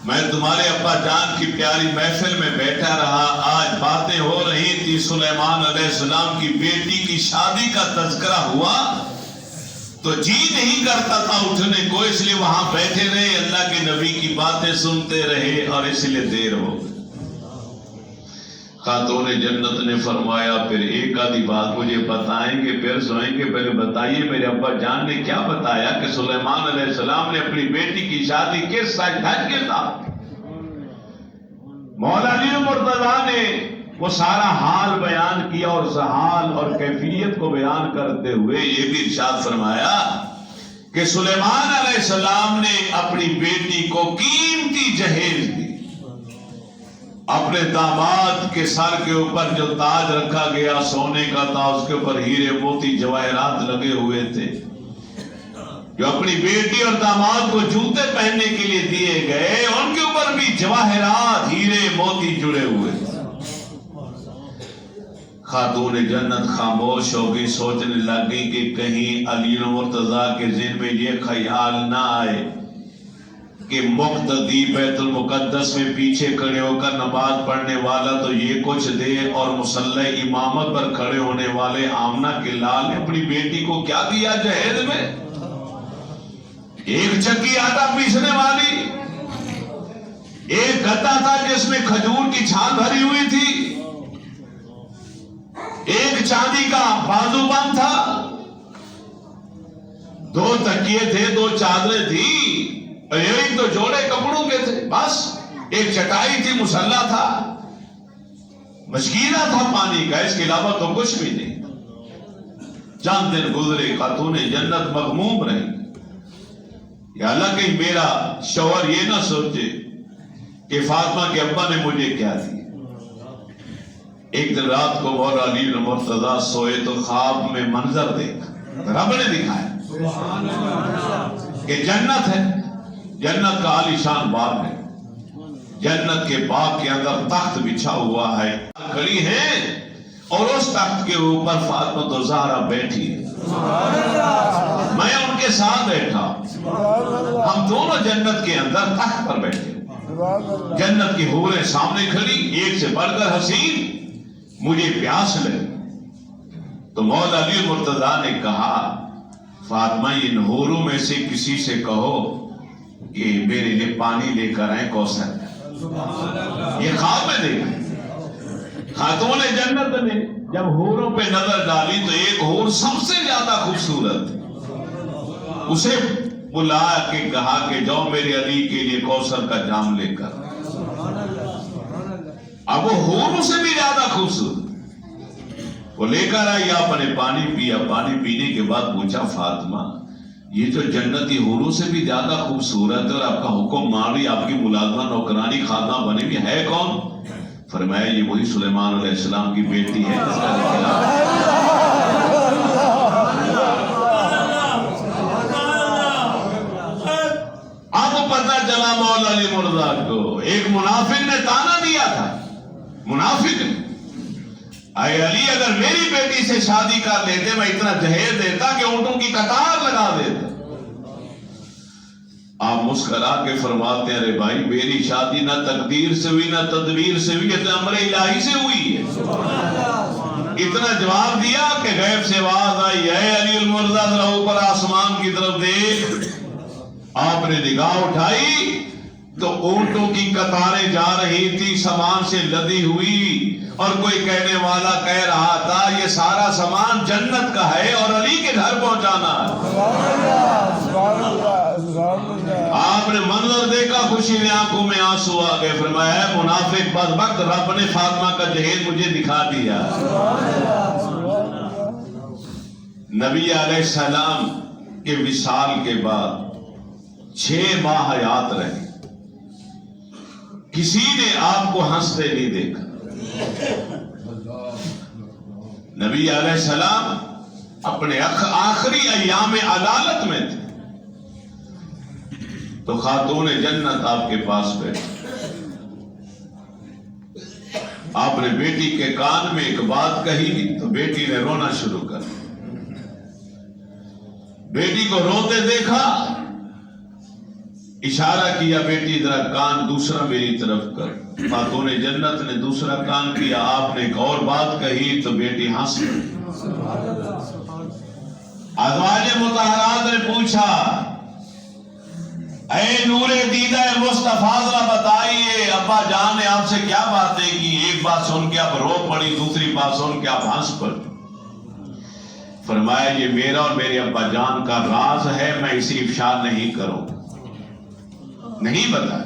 Speaker 1: میں تمہارے ابا جان کی پیاری محفل میں بیٹھا رہا، آج باتیں ہو رہی تھی، سلیمان علیہ السلام کی بیٹی کی شادی کا تذکرہ ہوا تو جی نہیں کرتا تھا اٹھنے کو، اس لیے وہاں بیٹھے رہے، اللہ کے نبی کی باتیں سنتے رہے اور اس لیے دیر ہو گئی۔ خاتون جنت نے فرمایا پھر ایک آدھی بات مجھے بتائیں گے پھر سوئیں گے، پہلے بتائیے میرے ابا جان نے کیا بتایا کہ سلیمان علیہ السلام نے اپنی بیٹی کی شادی کس سج کے ساتھ؟ مولا علی المرتضی نے وہ سارا حال بیان کیا اور اس حال اور کیفیت کو بیان کرتے ہوئے یہ بھی ارشاد فرمایا کہ سلیمان علیہ السلام نے اپنی بیٹی کو قیمتی جہیز دی۔ اپنے داماد کے سر کے اوپر جو تاج رکھا گیا سونے کا تھا، اس کے اوپر ہیرے موتی جواہرات لگے ہوئے تھے۔ جو اپنی بیٹی اور داماد کو جوتے پہننے کے لیے دیے گئے، ان کے اوپر بھی جواہرات ہیرے موتی جڑے ہوئے تھے۔ خاتون جنت خاموش ہو گئی، سوچنے لگ گئی کہ کہیں علی المرتضی کے ذہن میں یہ خیال نہ آئے کہ مقتدی بیت المقدس میں پیچھے کھڑے ہو کر نماز پڑھنے والا تو یہ کچھ دے، اور مصلی امامت پر کھڑے ہونے والے آمنہ کے لال نے اپنی بیٹی کو کیا دیا جہیز میں؟ ایک چکی آٹا پیسنے والی، ایک گدا تھا جس میں کھجور کی چھال بھری ہوئی تھی، ایک چاندی کا بازو بند تھا، 2 تکیے تھے، 2 چادریں تھی، ایک تو جوڑے کپڑوں کے تھے، بس ایک چٹائی تھی، مصلی تھا، مشکینہ تھا پانی کا، اس کے علاوہ تو کچھ بھی نہیں۔ چند دن گزرے، خاتون جنت مغموم رہی یا اللہ کہیں میرا شوہر یہ نہ سوچے کہ فاطمہ کے ابا نے مجھے کیا دیا۔ ایک دن رات کو مولا علی المرتضی سوئے تو خواب میں منظر دیکھا، رب نے دکھایا کہ جنت ہے، جنت کا عالیشان باغ ہے، جنت کے باغ کے اندر تخت بچھا ہوا ہے، کھڑی ہے اور اس تخت کے اوپر فاطمہ الزہرا بیٹھی ہے، میں ان کے ساتھ بیٹھا، ہم دونوں جنت کے اندر تخت پر بیٹھے، جنت کی حوریں سامنے کھڑی، ایک سے بڑھ کر حسین، مجھے پیاس لگی تو مولا علی المرتضی نے کہا فاطمہ ان حوروں میں سے کسی سے کہو کہ میرے لیے پانی لے کر آئیں کوثر۔ یہ خواب میں دیکھا، خاتون جنت نے جب حوروں پہ نظر ڈالی تو ایک حور سب سے زیادہ خوبصورت، اسے بلا کے کہا کہ جاؤ میرے علی کے لیے کوثر کا جام لے کر۔ اب وہ حوروں سے بھی زیادہ خوبصورت، وہ لے کر آئی، آپ نے پانی پیا، پانی پینے کے بعد پوچھا فاطمہ یہ جو جنتی حوروں سے بھی زیادہ خوبصورت ہے اور آپ کا حکم مان رہی، آپ کی ملازمہ نوکرانی خادمہ بنے گی، ہے کون؟ فرمایا یہ وہی سلیمان علیہ السلام کی بیٹی ہے جس کا اب پتہ چلا مولا علی مرتضی کو ایک منافق نے تانا دیا تھا، منافق اے علی اگر میری بیٹی سے شادی کر لیتے میں اتنا جہیز دیتا کہ اونٹوں کی قطار لگا دیتا۔ آپ مسکرا کے فرماتے ہیں ارے بھائی میری شادی نہ تقدیر سے ہوئی نہ تدبیر سے ہوئی، یہ تو امر الہی سے ہوئی ہے۔ اتنا جواب دیا کہ غیب سے آواز آئی اے علی المرضی ذرا اوپر آسمان کی طرف دیکھ۔ آپ نے نگاہ اٹھائی تو اونٹوں کی قطاریں جا رہی تھی سامان سے لدی ہوئی، اور کوئی کہنے والا کہہ رہا تھا یہ سارا سامان جنت کا ہے اور علی کے گھر پہنچانا ہے۔
Speaker 2: سبحان اللہ سبحان اللہ۔
Speaker 1: آپ نے منظر دیکھا، خوشی میں آنکھوں میں آنسو آ گئے، فرمایا ہے منافق بدبخت، رب نے فاطمہ کا جہیز مجھے دکھا دیا۔ نبی علیہ السلام کے وصال کے بعد 6 ماہ حیات رہے، کسی نے آپ کو ہنستے نہیں دیکھا۔ نبی علیہ السلام اپنے آخری ایام عدالت میں تھے تو خاتون جنت آپ کے پاس بیٹھی، آپ نے بیٹی کے کان میں ایک بات کہی تو بیٹی نے رونا شروع کر دیا۔ بیٹی کو روتے دیکھا، اشارہ کیا بیٹی ذرا کان دوسرا میری طرف کر۔ خاتون جنت نے دوسرا کان کیا، آپ نے ایک اور بات کہی تو بیٹی ہنس پڑی۔ ازواج مطہرات نے پوچھا اے نور دیدہ مصطفیٰ ذرا بتائیے ابا جان نے آپ سے کیا باتیں کی؟ ایک بات سن کے آپ رو پڑی، دوسری بات سن کے آپ ہنس پڑی۔ فرمایا یہ میرا اور میرے ابا جان کا راز ہے، میں اسے افشا نہیں کروں، نہیں بتایا۔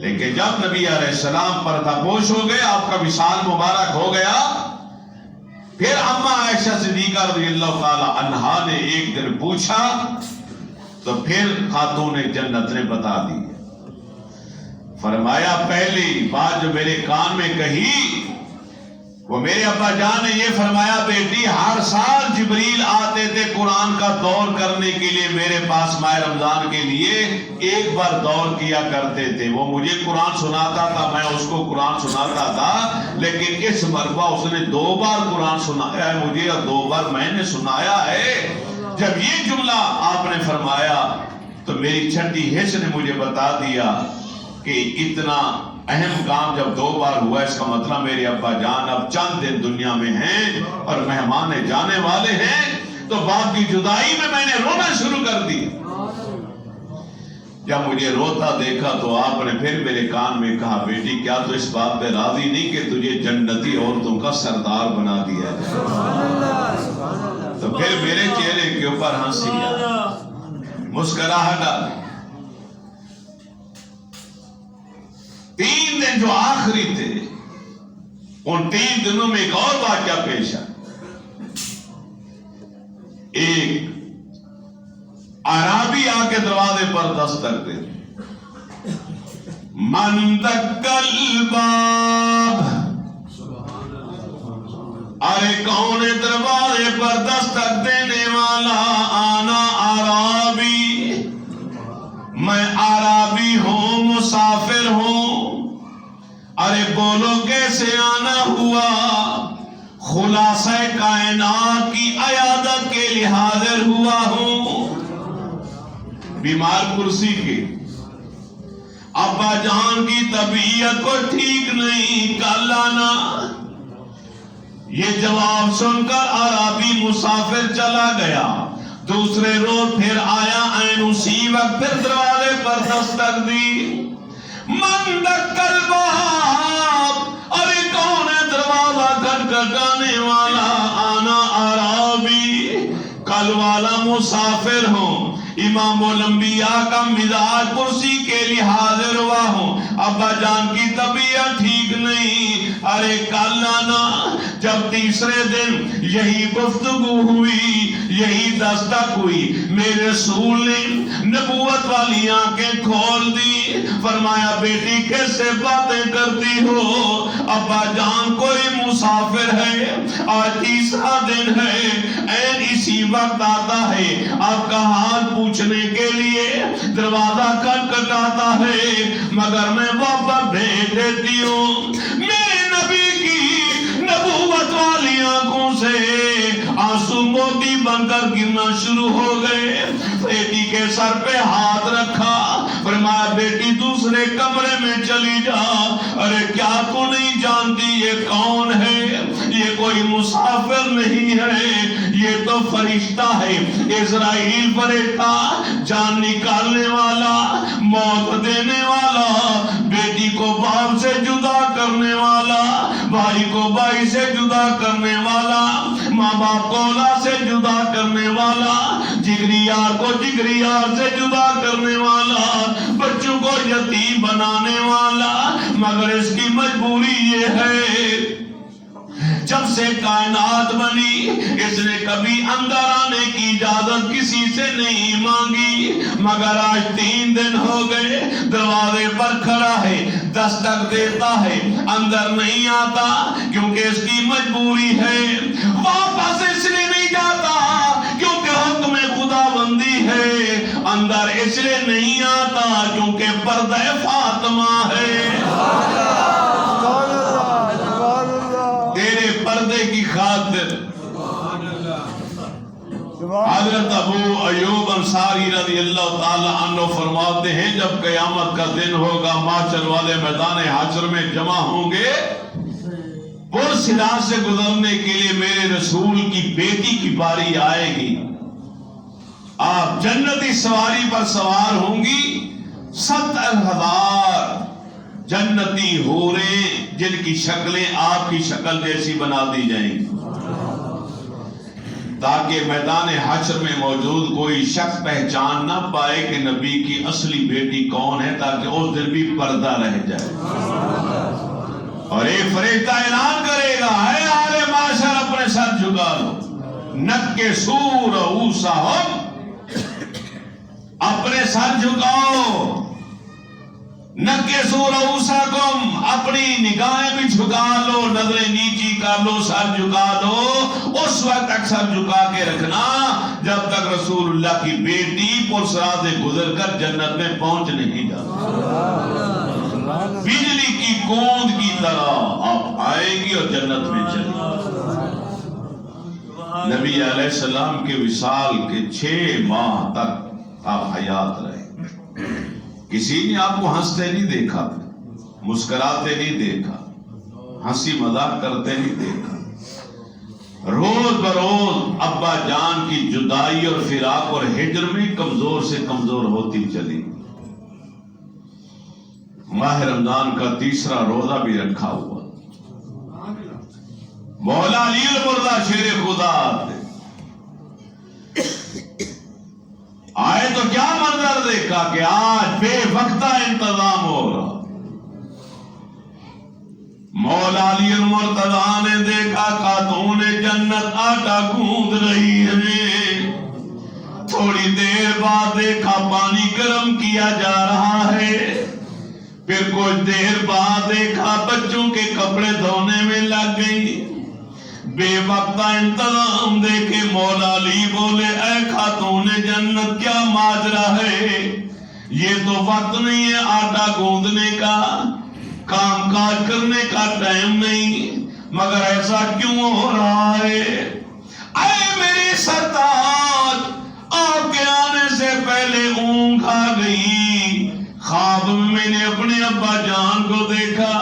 Speaker 1: لیکن جب نبی علیہ السلام پردہ-پوش ہو گئے، آپ کا وصال مبارک ہو گیا، پھر اما عائشہ صدیقہ رضی اللہ تعالی عنہا نے ایک دن پوچھا تو پھر خاتون جنت نے بتا دی۔ فرمایا پہلی بات جو میرے کان میں کہی وہ میرے ابا جان نے یہ فرمایا بیٹی ہر سال جبریل آتے تھے قرآن کا دور کرنے کے لیے میرے پاس ماہ رمضان کے لیے، ایک بار دور کیا کرتے تھے، وہ مجھے قرآن سناتا تھا، میں اس کو قرآن سناتا تھا، لیکن اس مرتبہ اس نے 2 بار قرآن سنایا ہے مجھے اور 2 بار میں نے سنایا ہے۔ جب یہ جملہ آپ نے فرمایا تو میری چھٹی حص نے مجھے بتا دیا کہ اتنا اہم کام جب 2 بار ہوا، اس کا مطلب میرے ابا جان اب چند دن دنیا میں ہیں اور مہمان جانے والے ہیں، تو باپ کی جدائی میں نے رونا شروع کر دی۔ جب مجھے روتا دیکھا تو آپ نے پھر میرے کان میں کہا بیٹی کیا تو اس بات پہ راضی نہیں کہ تجھے جنتی عورتوں کا سردار بنا دیا ہے؟ تو پھر میرے چہرے کے اوپر ہنسی مسکراہٹ آ گئی۔ 3 دن جو آخری تھے ان 3 دنوں میں ایک اور واقعہ پیش آیا۔ ایک اعرابی آ کے دروازے پر دستک دے، من دق الباب، ارے کون دروازے پر دستک دینے والا؟ آنا اعرابی، میں اعرابی ہوں، مسافر ہوں۔ ارے بولو کیسے آنا ہوا؟ خلاصہ کائنات کی عیادت کے لیے حاضر ہوا ہوں۔ بیمار کرسی کے، ابا جان کی طبیعت کو ٹھیک نہیں، کل آنا۔ یہ جواب سن کر اعرابی مسافر چلا گیا۔ دوسرے روز پھر آیا، عین اسی وقت پھر دروازے پر دستک دی، من دق الباب، ارے کون ہے دروازہ کھٹکھٹانے والا؟ آنا اعرابی، کل والا مسافر ہوں، امام الانبیاء کا مزاج کرسی کے لیے حاضر ہوا ہوں، ابا جان کی طبیعت ٹھیک نہیں، ارے کل آنا۔ جب تیسرے دن یہی گفتگو ہوئی، یہی دستک ہوئی، میرے رسول نے نبوت والی آنکھیں کھول دی، فرمایا بیٹی کیسے باتیں کرتی ہو؟ ابا جان کوئی مسافر ہے، آج تیسرا دن ہے، عین اسی وقت آتا ہے، آپ کا حال پوچھنے کے لیے دروازہ کھٹکھٹاتا ہے، مگر میں واپس بھیج دیتی ہوں۔ میرے نبی کی نبوت والی آنکھوں سے آنسو موتی بن بن کر گرنا شروع ہو گئے. بیٹی کے سر پہ ہاتھ رکھا, فرمایا بیٹی دوسرے کمرے میں چلی جا. ارے کیا تو نہیں جانتی یہ کون ہے؟ یہ کوئی مسافر نہیں ہے, یہ تو فرشتہ ہے, اسرائیل فرشتہ, جان نکالنے والا, موت دینے والا, بیٹی کو باپ سے جدا کرنے والا, بھائی کو بھائی سے جدا کرنے والا, ماں باپ کو اولاد سے جدا کرنے والا, جگری یار کو جگری یار سے جدا کرنے والا, بچوں کو یتیم بنانے والا. مگر اس کی مجبوری یہ ہے, جب سے کائنات بنی اس نے کبھی اندر آنے کی اجازت کسی سے نہیں مانگی. مگر آج 3 دن ہو گئے, دروازے پر کھڑا ہے, دستک دیتا ہے, اندر نہیں آتا کیونکہ اس کی مجبوری ہے. واپس اس لیے نہیں جاتا کیونکہ حکم خدا بندی ہے, اندر اس لیے نہیں آتا کیونکہ پردہ فاطمہ ہے. پردے کی خاطر حضرت ابو ایوب انصاری رضی اللہ تعالی عنہ فرماتے ہیں, جب قیامت کا دن ہوگا, محشر والے میدان حشر میں جمع ہوں گے, پل صراط سے گزرنے کے لیے میرے رسول کی بیٹی کی باری آئے گی. آپ جنتی سواری پر سوار ہوں گی, 70,000 جنتی حوریں جن کی شکلیں آپ کی شکل جیسی بنا دی جائیں گی, تاکہ میدان حشر میں موجود کوئی شخص پہچان نہ پائے کہ نبی کی اصلی بیٹی کون ہے, تاکہ اس دن بھی پردہ رہ جائے. اور ایک فرشتہ اعلان کرے گا, اے اہل معاشر اپنے سر جھکا لو, نکسوا رؤوسہم, اپنے سر جھکاؤ, نکسوا رؤوسکم, اپنی نگاہیں بھی جھکا لو, نظریں نیچی کر لو, سر جھکا دو. اس وقت تک سر جھکا کے رکھنا جب تک رسول اللہ کی بیٹی پل صراط سے گزر کر جنت میں پہنچ نہیں جاتی. بجلی کی گوند کی طرح آپ آئے گی اور جنت میں چلے گی. نبی علیہ السلام کے وصال کے 6 ماہ تک آپ حیات رہے. کسی نے آپ کو ہنستے نہیں دیکھا, مسکراتے نہیں دیکھا, ہنسی مذاق کرتے نہیں دیکھا. روز بروز ابا جان کی جدائی اور فراق اور ہجر میں کمزور سے کمزور ہوتی چلی. ماہ رمضان کا 3را روزہ بھی رکھا ہوا. مولا علی المرضی شیر خدا آئے تو کیا منظر دیکھا کہ آج بے وقتہ انتظام ہو رہا. مولا علی المرتضیٰ نے دیکھا خاتون جنت آٹا گوندھ رہی ہے. تھوڑی دیر بعد دیکھا پانی گرم کیا جا رہا ہے. پھر کچھ دیر بعد دیکھا بچوں کے کپڑے دھونے میں لگ گئی. بے وقتہ انتظام دیکھے مولا علی بولے, اے خاتون جنت کیا ماجرا ہے؟ یہ تو وقت نہیں ہے آٹا گوندنے کا, کام کاج کرنے کا ٹائم نہیں, مگر ایسا کیوں ہو رہا ہے؟ اے میری سرتاج, آپ کے آنے سے پہلے اونگ آ گئی. خواب میں نے اپنے ابا جان کو دیکھا,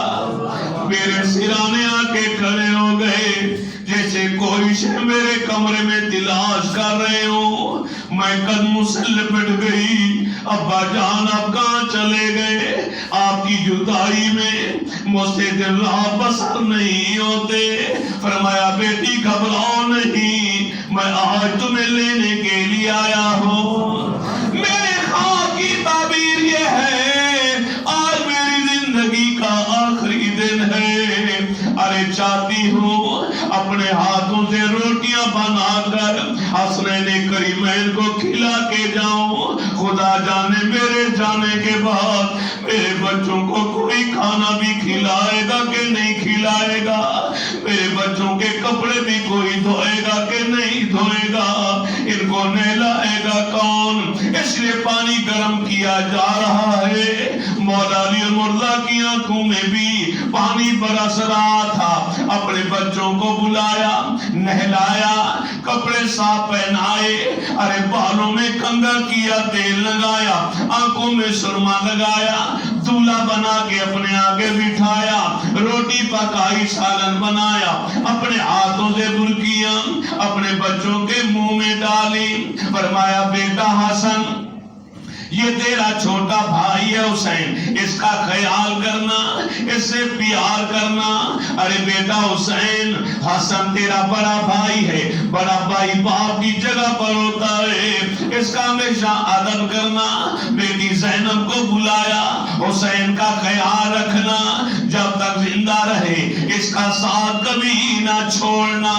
Speaker 1: میرے سرانے آ کے کھڑے ہو گئے جیسے کوئی شے میرے کمرے میں تلاش کر رہے ہوں. میں قدموں سے لپٹ گئی. ابا جان آپ کہاں چلے گئے؟ آپ کی جدائی میں مجھ سے دل راہ بسر نہیں ہوتے. فرمایا بیٹی گھبراؤ نہیں, میں آج تمہیں لینے کے لیے آیا ہوں. میرے خواب کی تعبیر یہ ہے, آج میری زندگی کا آخری دن ہے. ارے چاہتی ہوں اپنے ہاتھوں سے روٹیاں بنا کر حسنین کریمین کو کھلا کے جاؤں. خدا جانے میرے جانے کے بعد میرے بچوں کو کوئی کھانا بھی کھلائے گا کہ نہیں کھلائے گا, میرے بچوں کے کپڑے بھی کوئی دھوئے گا کہ نہیں دھوئے گا, ان کو نہلائے گا کون؟ اس لیے پانی گرم کیا جا رہا ہے. مولا علی المرضی کی آنکھوں میں بھی پانی برس رہا تھا، اپنے بچوں کو بلایا، نہلایا، کپڑے صاف پہنائے، ارے بالوں میں کنگھا کیا، تیل لگایا، آنکھوں میں سرما لگایا، دولہا بنا کے اپنے آگے بٹھایا، روٹی پکائی، سالن بنایا، اپنے ہاتھوں سے برکیاں اپنے بچوں کے منہ میں ڈالی، فرمایا بیٹا حسن یہ تیرا چھوٹا بھائی ہے حسین، اس کا خیال کرنا، اس سے پیار کرنا۔ ارے بیٹا حسین، حسن تیرا بڑا بھائی ہے، بڑا بھائی باپ کی جگہ پر ہوتا ہے، اس کا ہمیشہ ادب کرنا۔ بیٹی زینب کو بلایا، حسین کا خیال رکھنا، جب تک زندہ رہے اس کا ساتھ کبھی نہ چھوڑنا۔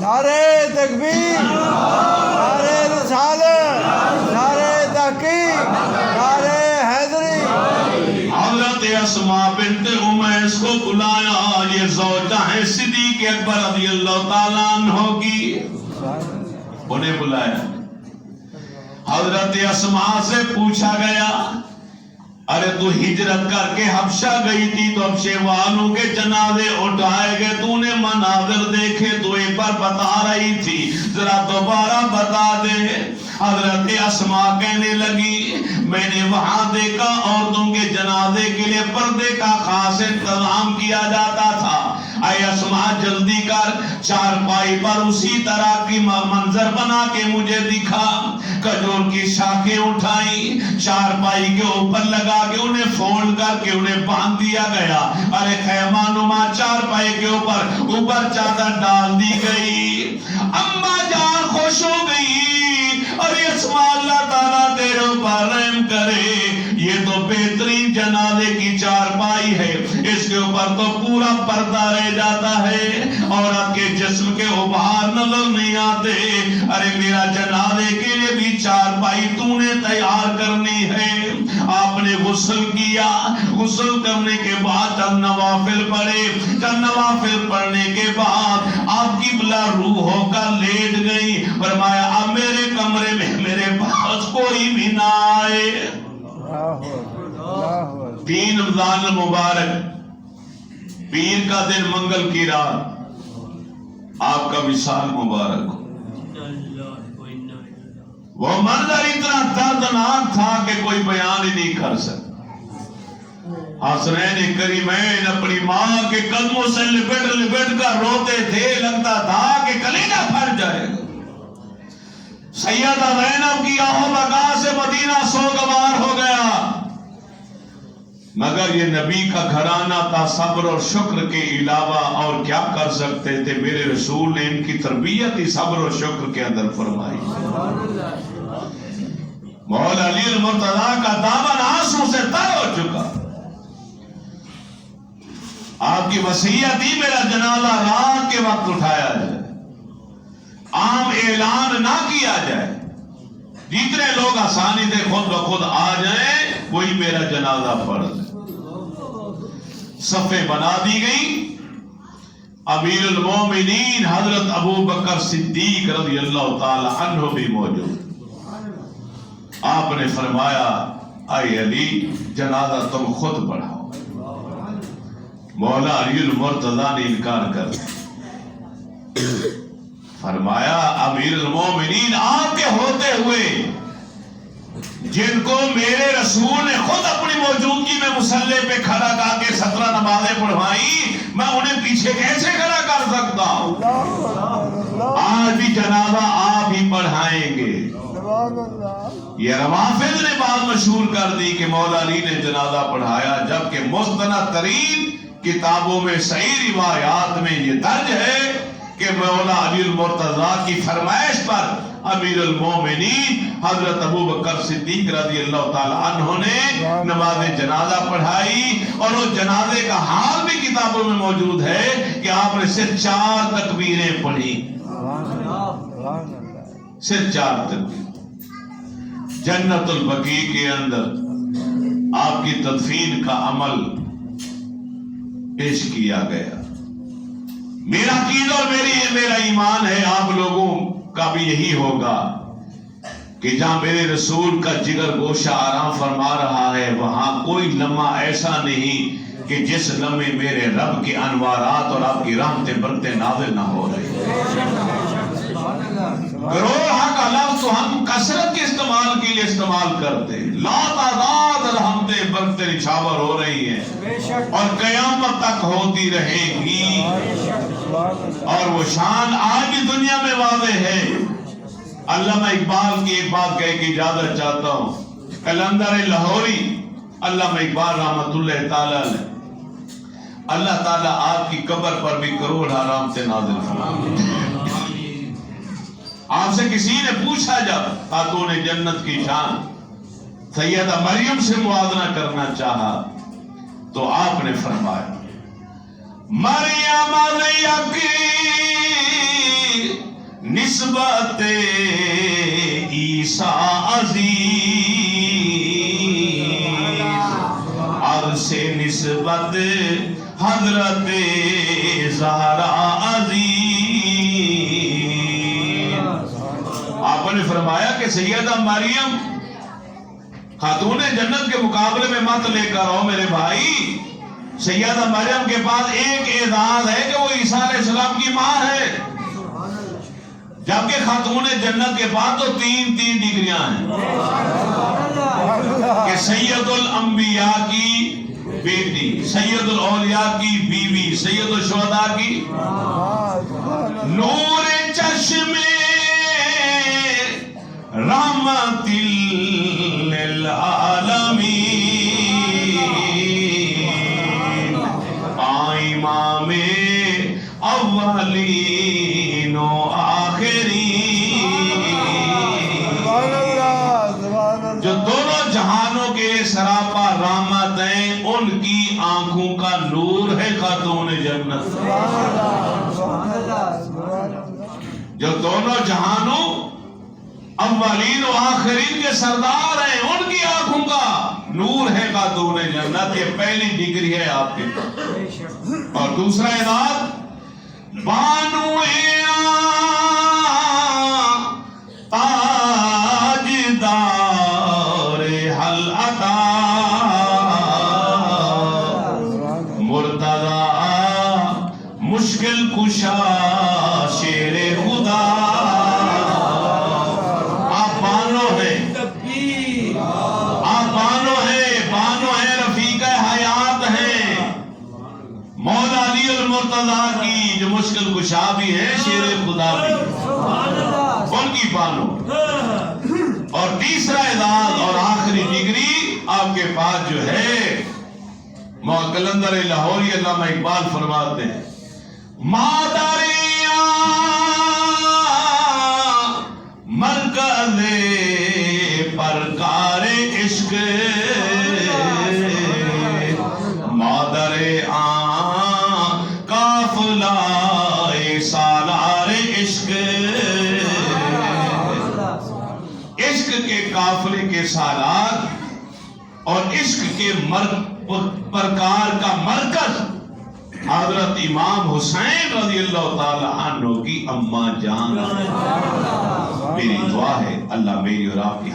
Speaker 2: نعرہ تکبیر، نعرہ رسالت، نعرہ تحقیق، نعرہ حیدری۔
Speaker 1: حضرت اسماء بنت امیس کو بلایا، یہ زوجہ ہے صدیق اکبر رضی اللہ تعالیٰ عنہ کی، انہیں بلایا۔ حضرت اسماء سے پوچھا گیا، ارے تو ہجرت کر کے حبشہ گئی تھی تو حبشے والوں کے جنازے اٹھائے گئے، تو نے مناظر دیکھے تو ایک بار بتا رہی تھی، ذرا دوبارہ بتا دے۔ حضرت اسماء کہنے لگی، میں نے وہاں دیکھا عورتوں کے جنازے کے لیے پردے کا خاص انتظام کیا جاتا تھا۔ اے اسماء جلدی کر، چارپائی پر اسی طرح کی منظر بنا کے مجھے دکھا۔ کھجور کی شاخیں اٹھائیں، چارپائی کے اوپر لگا کے انہیں فولڈ کر کے انہیں باندھ دیا گیا، ارے خیمہ نما چارپائی کے اوپر چادر ڈال دی گئی۔ اماں جان خوش ہو گئی، ارے اسماء اللہ تعالیٰ تیرے اوپر رحم کرے، یہ تو بہترین جنازے کی چارپائی ہے، اس کے اوپر تو پورا پردہ رہ جاتا ہے، عورت کے جسم کے ابھار نظر نہیں آتے، ارے میرا جنازے کے لیے بھی چارپائی تو نے تیار کرنی ہے۔ آپ نے غسل کیا، غسل کرنے کے بعد چند نوافل پڑھے، چند نوافل پڑھنے کے بعد آپ کی بلا روح ہو کر لیٹ گئی، فرمایا اب میرے کمرے میں میرے پاس کوئی بھی نہ آئے۔ 3 رمضان المبارک، پیر کا دن، منگل کی رات، آپ کا وصال مبارک ہو۔ وہ منظر اتنا دردناک تھا کہ کوئی بیان ہی نہیں کر سکتا۔ حسنین کریمین اپنی ماں کے قدموں سے لپٹ لپٹ کر روتے تھے، لگتا تھا کہ کلیجہ پھٹ جائے گا۔ سیدہ زینب کی آہو بکا سے مدینہ سوگوار ہو گیا، مگر یہ نبی کا گھرانہ تھا، صبر اور شکر کے علاوہ اور کیا کر سکتے تھے؟ میرے رسول نے ان کی تربیت ہی صبر اور شکر کے اندر فرمائی۔ مولا علی المرتضیٰ کا دامن آنسوں سے تر ہو چکا، آپ کی وصیت ہی میرا جنازہ رات کے وقت اٹھایا جائے، عام اعلان نہ کیا جائے، جتنے لوگ آسانی سے خود بخود آ جائیں وہی میرا جنازہ پڑھ لیں۔ صفیں بنا دی گئی، امیر المومنین حضرت ابو بکر صدیق رضی اللہ تعالی عنہ بھی موجود۔ آپ نے فرمایا اے علی جنازہ تم خود پڑھاؤ۔ مولا علی المرتضیٰ نے انکار کر دیا، فرمایا امیر المومنین آپ کے ہوتے ہوئے جن کو میرے رسول نے خود اپنی موجودگی میں مصلی پہ کھڑا کر کے 17 نمازیں پڑھوائی، میں انہیں پیچھے کیسے کھڑا کر سکتا ہوں؟ آج بھی جنازہ آپ ہی پڑھائیں گے۔ یہ روافض نے بات مشہور کر دی کہ مولا علی نے جنازہ پڑھایا، جبکہ مستند ترین کتابوں میں صحیح روایات میں یہ درج ہے کہ مولا علی المرتضیٰ کی فرمائش پر امیر المومنین حضرت ابو بکر صدیق رضی اللہ تعالی عنہ نے نماز جنازہ پڑھائی، اور وہ جنازے کا حال بھی کتابوں میں موجود ہے کہ آپ نے صرف 4 تکبیریں پڑھی، صرف 4 تکبیر۔ جنت البقیع کے اندر آپ کی تدفین کا عمل پیش کیا گیا۔ میرا عقیدہ اور میرا ایمان ہے آپ لوگوں کا بھی یہی ہوگا کہ جہاں میرے رسول کا جگر گوشہ آرام فرما رہا ہے، وہاں کوئی لمحہ ایسا نہیں کہ جس لمحے میرے رب کے انوارات اور آپ کی رحمتیں برکتیں نازل نہ ہو رہی. گروہ کا لفظ تو ہم کثرت کے استعمال کے لیے استعمال کرتے, لا تعداد رحمتیں برکتیں نچھاور ہو رہی ہیں اور قیامت تک ہوتی رہے گی. اور وہ شان آج بھی دنیا میں واضح ہے. علامہ اقبال کی ایک بات کہہ کے اجازت چاہتا ہوں. قلندر لاہوری علامہ اقبال رحمت اللہ تعالیٰ نے, اللہ تعالیٰ آپ کی قبر پر بھی کروڑ رحمتیں نازل فرمائے. آپ سے کسی نے پوچھا جب خاتون جنت کی شان سیدہ مریم سے موازنہ کرنا چاہا تو آپ نے فرمایا مریم علیہ کی نسبت عیسیٰ عزیز عرض سے نسبت حضرت زہرا عزیز. آپ نے فرمایا کہ سیدہ مریم خاتون جنت کے مقابلے میں مت لے کر آؤ میرے بھائی. سیدہ مریم کے پاس ایک اعزاز ہے کہ وہ عیسیٰ علیہ السلام کی ماں ہے, جبکہ خاتون جنت کے پاس تو تین ڈگریاں ہیں کہ سید الانبیاء کی بیٹی, سید الاولیاء کی بیوی, سید الشہداء کی نور چشم رحمت للعالمین امام اولین و آخرین, جو دونوں جہانوں کے سراپا رحمت ہیں, ان کی آنکھوں کا نور ہے خاتون جنت. جو دونوں جہانوں اولین و آخرین کے سردار ہیں, ان کی آنکھوں کا نور ہے خاتون جنت. یہ پہلی ڈگری ہے آپ کے. اور دوسرا اعزاز بانو تاجدار حل عطا مرتضی مشکل کشا شیر خدا. آپ بانو ہیں, آپ بانو ہیں, رفیق حیات ہیں, مولا علی المرتضی کی جو مشکل کشا بھی ہے, شیر خدا بھی, ان کی بانو. اور تیسرا اعزاز اور آخری ڈگری آپ کے پاس جو ہے, قلندر لاہوری علامہ اقبال فرماتے ہیں مادر مرکز پرکار عشق, مادر قافلہ سالار عشق, عشق کے قافلے کے سالار اور عشق کے پرکار کا مرکز حضرت امام حسین رضی اللہ تعالی عنہ کی اماں جان. میری دعا ہے اللہ میری اور آپ کی